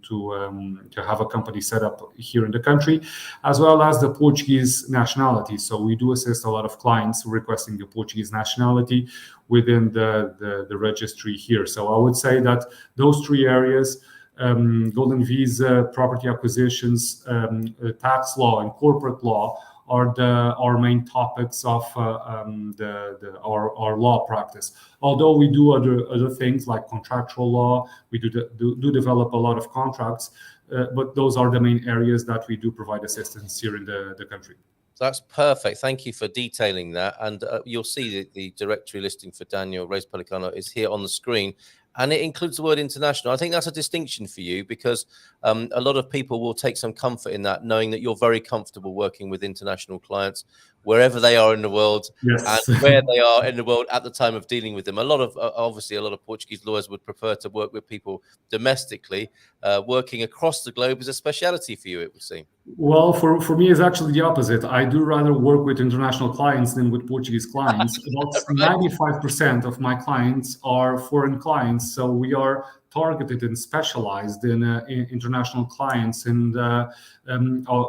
G: have a company set up here in the country, as well as the Portuguese nationality. So we do assist a lot of clients requesting the Portuguese nationality within the registry here. So I would say that those three areas, golden visa, property acquisitions, tax law, and corporate law are our main topics of our law practice. Although we do other things like contractual law, we do develop a lot of contracts, but those are the main areas that we do provide assistance here in the country.
B: That's perfect. Thank you for detailing that. And you'll see that the directory listing for Daniel Reis Pellicano is here on the screen. And it includes the word international. I think that's a distinction for you because a lot of people will take some comfort in that, knowing that you're very comfortable working with international clients wherever they are in the world and where they are in the world at the time of dealing with them. Obviously, a lot of Portuguese lawyers would prefer to work with people domestically. Working across the globe is a speciality for you, it would seem.
G: Well, for me, it's actually the opposite. I do rather work with international clients than with Portuguese clients. About 95% of my clients are foreign clients, so we are targeted and specialized in international clients, and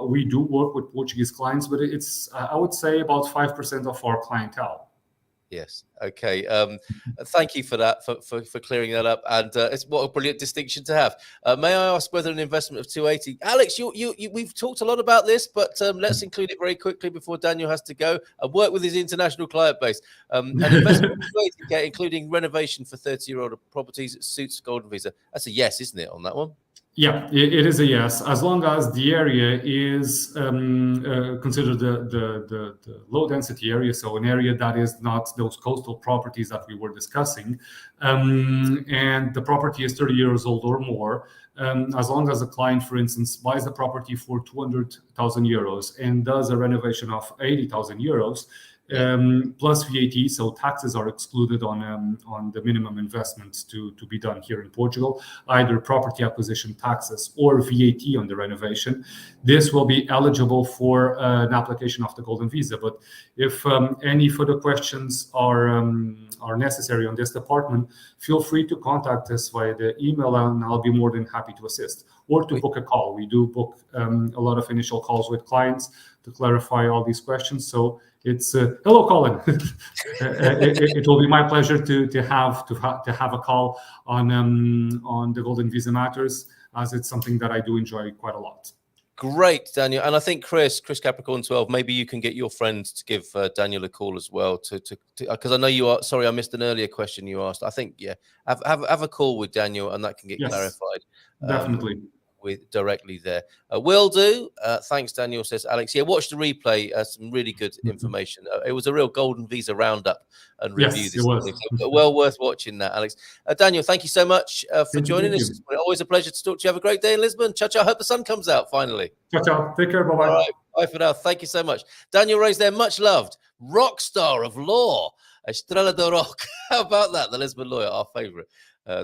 G: we do work with Portuguese clients, but it's I would say about 5% of our clientele.
B: Yes. Okay. Thank you for that, for clearing that up. And it's what a brilliant distinction to have. May I ask whether an investment of 280? Alex, we've talked a lot about this, but let's include it very quickly before Daniel has to go and work with his international client base. An investment of 280K, including renovation for 30-year-old properties, suits Golden Visa. That's a yes, isn't it, on that one?
G: Yeah, it is a yes, as long as the area is considered the low density area, so an area that is not those coastal properties that we were discussing, and the property is 30 years old or more. As long as a client, for instance, buys the property for 200,000 euros and does a renovation of 80,000 euros, plus VAT, so taxes are excluded on the minimum investment to be done here in Portugal, either property acquisition taxes or VAT on the renovation. This will be eligible for an application of the Golden Visa. But if any further questions are necessary on this department, feel free to contact us via the email, and I'll be more than happy to assist, or to book a call. We do book a lot of initial calls with clients to clarify all these questions. So it's hello, Colin. It will be my pleasure to have a call on the Golden Visa matters, as it's something that I do enjoy quite a lot.
B: Great, Daniel. And I think Chris Capricorn 12, maybe you can get your friends to give Daniel a call as well, because I know you are. Sorry, I missed an earlier question you asked. I think, yeah, have a call with Daniel, and that can get clarified.
G: Definitely.
B: With directly there. Will do. Thanks, Daniel, says Alex. Yeah, watch the replay. Some really good information. It was a real Golden Visa roundup and review this morning. So well worth watching that, Alex. Daniel, thank you so much for joining us. Always a pleasure to talk to you. Have a great day in Lisbon. Ciao, ciao. I hope the sun comes out finally.
G: Ciao, ciao. Take care. Bye-bye.
B: All right. Bye for now. Thank you so much. Daniel Reis there, much loved. Rock star of law. Estrela do Rock. How about that? The Lisbon lawyer, our favourite.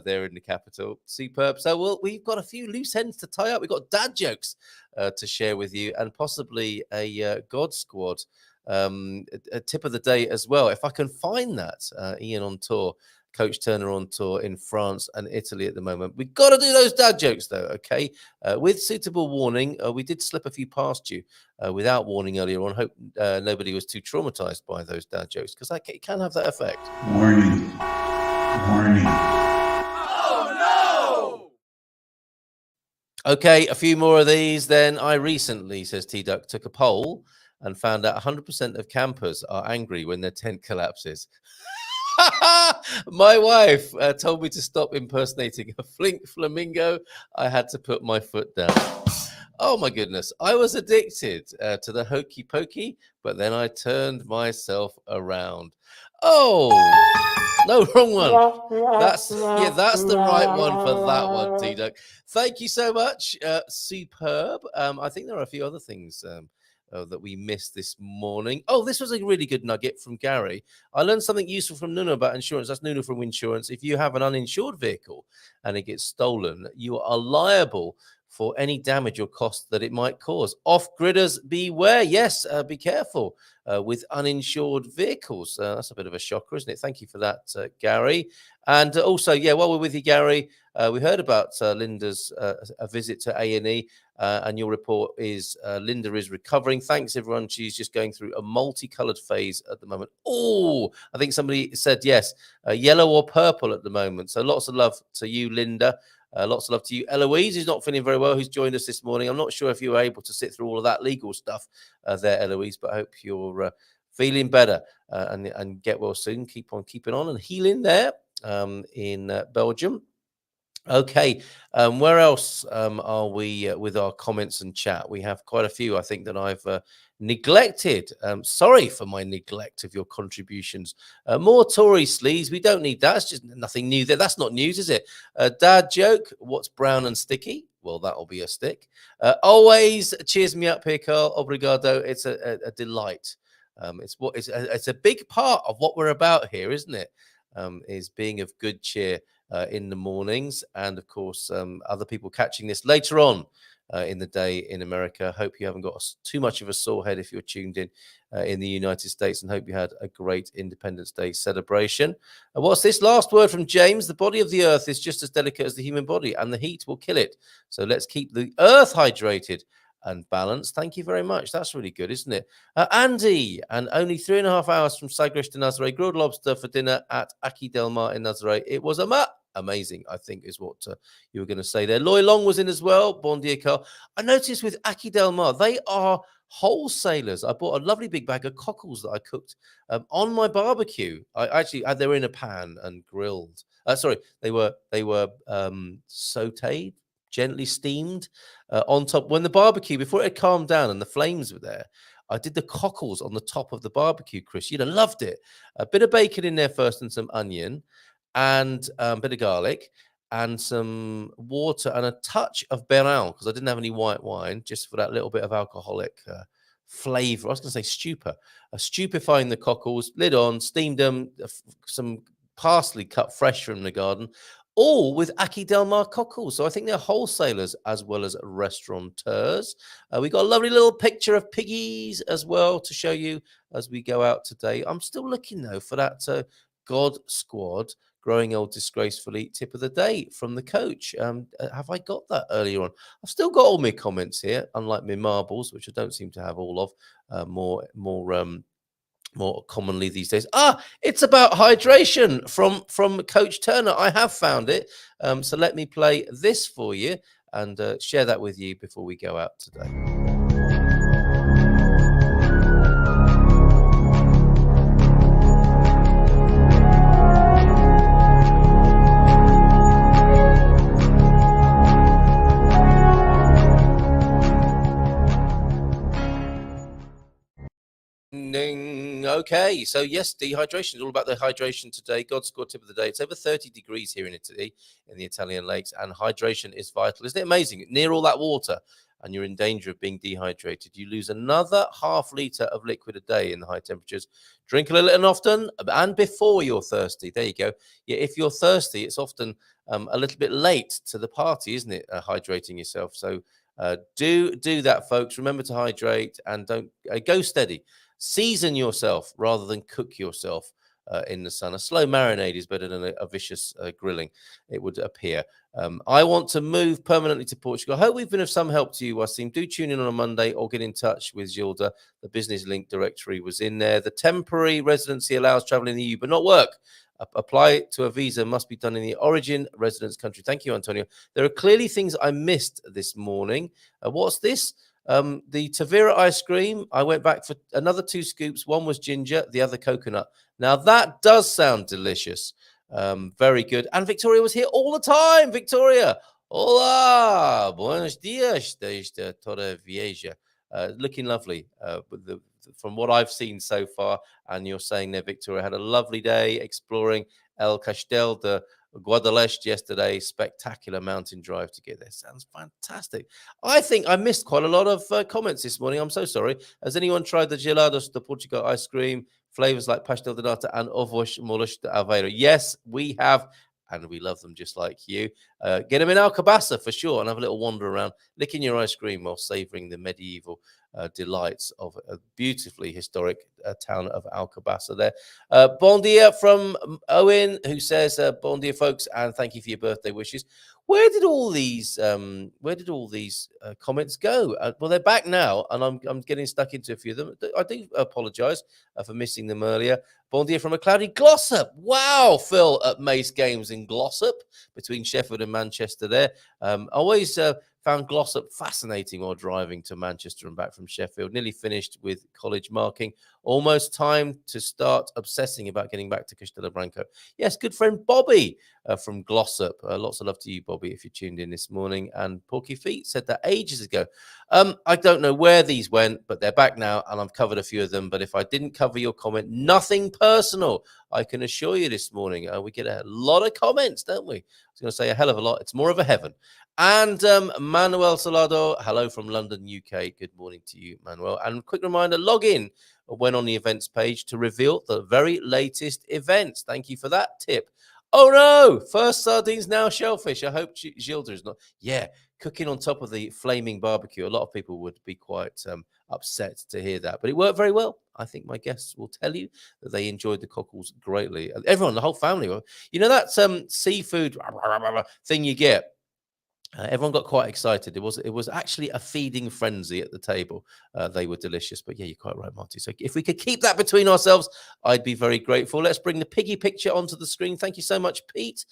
B: There in the capital. Superb. So we've got a few loose ends to tie up. We've got dad jokes to share with you, and possibly a God Squad a tip of the day as well, if I can find that. Ian on tour, Coach Turner on tour in France and Italy at the moment. We've got to do those dad jokes though, okay? With suitable warning. We did slip a few past you without warning earlier on. Hope nobody was too traumatized by those dad jokes, because it can have that effect.
A: Warning. Warning.
B: Okay, a few more of these then. I recently, says T-Duck, took a poll and found out 100% of campers are angry when their tent collapses. My wife told me to stop impersonating a flamingo. I had to put my foot down. Oh my goodness. I was addicted to the hokey pokey, but then I turned myself around. Oh, no, wrong one. That's the right one for that one, T-Duck. Thank you so much. Superb. I think there are a few other things that we missed this morning. Oh, this was a really good nugget from Gary. I learned something useful from Nuno about insurance. That's Nuno from Insurance. If you have an uninsured vehicle and it gets stolen, you are liable for any damage or cost that it might cause. Off-gridders, beware. Yes, be careful with uninsured vehicles. That's a bit of a shocker, isn't it? Thank you for that, Gary. And also, yeah, while we're with you, Gary, we heard about Linda's a visit to A&E, and your report is Linda is recovering. Thanks, everyone. She's just going through a multicolored phase at the moment. Oh, I think somebody said yes, yellow or purple at the moment. So lots of love to you, Linda. Lots of love to you. Eloise is not feeling very well, who's joined us this morning. I'm not sure if you were able to sit through all of that legal stuff there, Eloise, but I hope you're feeling better and get well soon. Keep on keeping on and healing there in Belgium. Okay, where else are we with our comments and chat? We have quite a few, I think, that I've neglected. Sorry for my neglect of your contributions. More Tory sleeves. We don't need that. It's just nothing new there. That's not news, is it? Dad joke. What's brown and sticky? Well, that'll be a stick. Always cheers me up here, Carl. Obrigado. It's a delight. It's a big part of what we're about here, isn't it? Is being of good cheer in the mornings, and of course other people catching this later on in the day in America. Hope you haven't got too much of a sore head if you're tuned in the United States, and hope you had a great Independence Day celebration. What's this last word from James? The body of the earth is just as delicate as the human body, and the heat will kill it. So let's keep the earth hydrated and balanced. Thank you very much. That's really good, isn't it? Andy, and only 3.5 hours from Sagres to Nazaré, grilled lobster for dinner at Aki Del Mar in Nazaré. It was amazing, I think, is what you were going to say there. Loy Long was in as well. Bon dia, Carl. I noticed with Aki Del Mar, they are wholesalers. I bought a lovely big bag of cockles that I cooked on my barbecue. They were in a pan and grilled. They were sautéed, gently steamed on top. When the barbecue, before it had calmed down and the flames were there, I did the cockles on the top of the barbecue, Chris. You'd have loved it. A bit of bacon in there first and some onion and a bit of garlic and some water and a touch of Beirão because I didn't have any white wine, just for that little bit of alcoholic flavor. I was going to say stupor. Stupefying the cockles, lid on, steamed them, some parsley cut fresh from the garden, all with Aki Del Mar cockles. So I think they're wholesalers as well as restaurateurs. We got a lovely little picture of piggies as well to show you as we go out today. I'm still looking, though, for that God Squad growing old disgracefully tip of the day from the coach. Have I got that earlier on? I've still got all my comments here, unlike my marbles, which I don't seem to have all of, more commonly these days. It's about hydration from Coach Turner. I have found it. So let me play this for you and share that with you before we go out today. Okay, so yes, dehydration is all about the hydration today. God scored tip of the day. It's over 30 degrees here in Italy, in the Italian lakes, and hydration is vital. Isn't it amazing? Near all that water, and you're in danger of being dehydrated. You lose another ½ liter of liquid a day in the high temperatures. Drink a little and often, and before you're thirsty. There you go. Yeah, if you're thirsty, it's often a little bit late to the party, isn't it? Hydrating yourself. So do that, folks. Remember to hydrate and don't go steady. Season yourself rather than cook yourself in the sun. A slow marinade is better than a vicious grilling, it would appear. I want to move permanently to Portugal. I hope we've been of some help to you, Wasim. Do tune in on a Monday or get in touch with Gilda. The business link directory was in there. The temporary residency allows travel in the EU, but not work. Apply to a visa must be done in the origin residence country. Thank you, Antonio. There are clearly things I missed this morning. What's this? The Tavira ice cream, I went back for another 2 scoops. One was ginger, the other coconut. Now, that does sound delicious. Very good. And Victoria was here all the time. Victoria, hola, buenos dias desde Torrevieja. Looking lovely from what I've seen so far. And you're saying there, Victoria, had a lovely day exploring El Castel de Guadalest yesterday. Spectacular mountain drive to get there. Sounds fantastic. I think I missed quite a lot of comments this morning. I'm so sorry. Has anyone tried the gelados de Portugal ice cream? Flavors like pastel de nata and ovos molos de aveiro. Yes, we have, and we love them just like you. Get them in Alcobaça for sure and have a little wander around, licking your ice cream while savouring the medieval delights of a beautifully historic town of Alcobaça there. Bon dia from Owen, who says, bon dia, folks, and thank you for your birthday wishes. Where did all these comments go? Well, they're back now, and I'm getting stuck into a few of them. I do apologise for missing them earlier. Bon dia from a cloudy Glossop. Wow, Phil at Mace Games in Glossop between Sheffield and Manchester there. Always found Glossop fascinating while driving to Manchester and back from Sheffield. Nearly finished with college marking. Almost time to start obsessing about getting back to Castelo Branco. Yes, good friend Bobby from Glossop. Lots of love to you, Bobby, if you tuned in this morning. And Porky Feet said that ages ago. I don't know where these went, but they're back now, and I've covered a few of them. But if I didn't cover your comment, nothing personal, I can assure you this morning. We get a lot of comments, don't we? I was going to say a hell of a lot. It's more of a heaven. And Manuel Salado, hello from London, UK. Good morning to you, Manuel. And quick reminder, log in when on the events page to reveal the very latest events. Thank you for that tip. Oh, no, first sardines, now shellfish. I hope Gilda is not. Yeah, cooking on top of the flaming barbecue. A lot of people would be quite upset to hear that, but it worked very well. I think my guests will tell you that they enjoyed the cockles greatly. Everyone, the whole family. You know that seafood thing you get Everyone got quite excited. It was actually a feeding frenzy at the table. They were delicious. But yeah, you're quite right, Monty. So if we could keep that between ourselves, I'd be very grateful. Let's bring the piggy picture onto the screen. Thank you so much, Pete,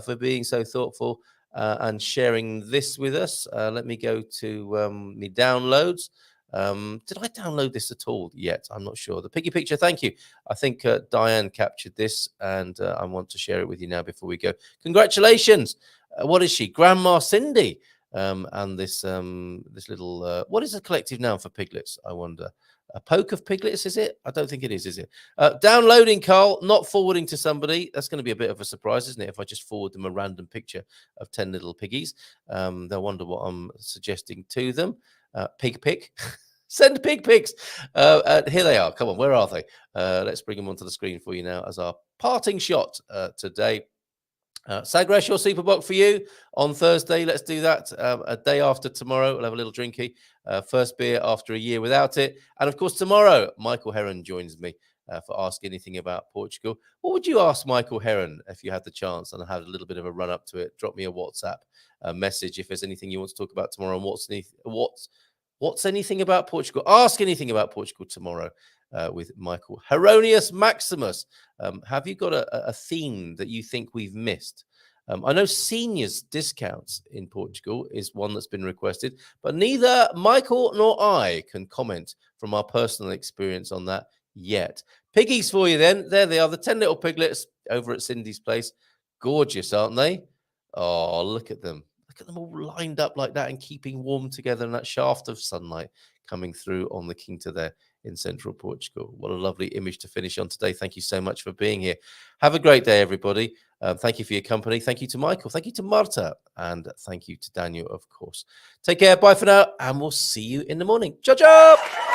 B: for being so thoughtful and sharing this with us. Let me go to me downloads. Did I download this at all yet? I'm not sure. The piggy picture, thank you. I think Diane captured this, and I want to share it with you now before we go. Congratulations. What is she? Grandma Cindy. And this this little, what is a collective noun for piglets? I wonder. A poke of piglets, is it? I don't think it is it? Downloading, Carl, not forwarding to somebody. That's going to be a bit of a surprise, isn't it? If I just forward them a random picture of 10 little piggies, they'll wonder what I'm suggesting to them. Pig pic. Send pig pics. Here they are. Come on, where are they? Let's bring them onto the screen for you now as our parting shot today. Sagresh, your Superbox for you on Thursday. Let's do that. A day after tomorrow, we'll have a little drinky. First beer after a year without it. And of course, tomorrow, Michael Heron joins me for Ask Anything About Portugal. What would you ask Michael Heron if you had the chance and had a little bit of a run up to it? Drop me a WhatsApp message if there's anything you want to talk about tomorrow. And what's anything about Portugal? Ask anything about Portugal tomorrow. With Michael Heronius Maximus. Have you got a theme that you think we've missed? I know seniors discounts in Portugal is one that's been requested, but neither Michael nor I can comment from our personal experience on that yet. Piggies for you then. There they are, the 10 little piglets over at Cindy's place. Gorgeous, aren't they? Oh, look at them. Look at them all lined up like that and keeping warm together in that shaft of sunlight coming through on the Quinta there in central Portugal. What a lovely image to finish on today. Thank you so much for being here. Have a great day, everybody. Thank you for your company. Thank you to Michael. Thank you to Marta. And thank you to Daniel, of course. Take care. Bye for now. And we'll see you in the morning. Ciao, ciao.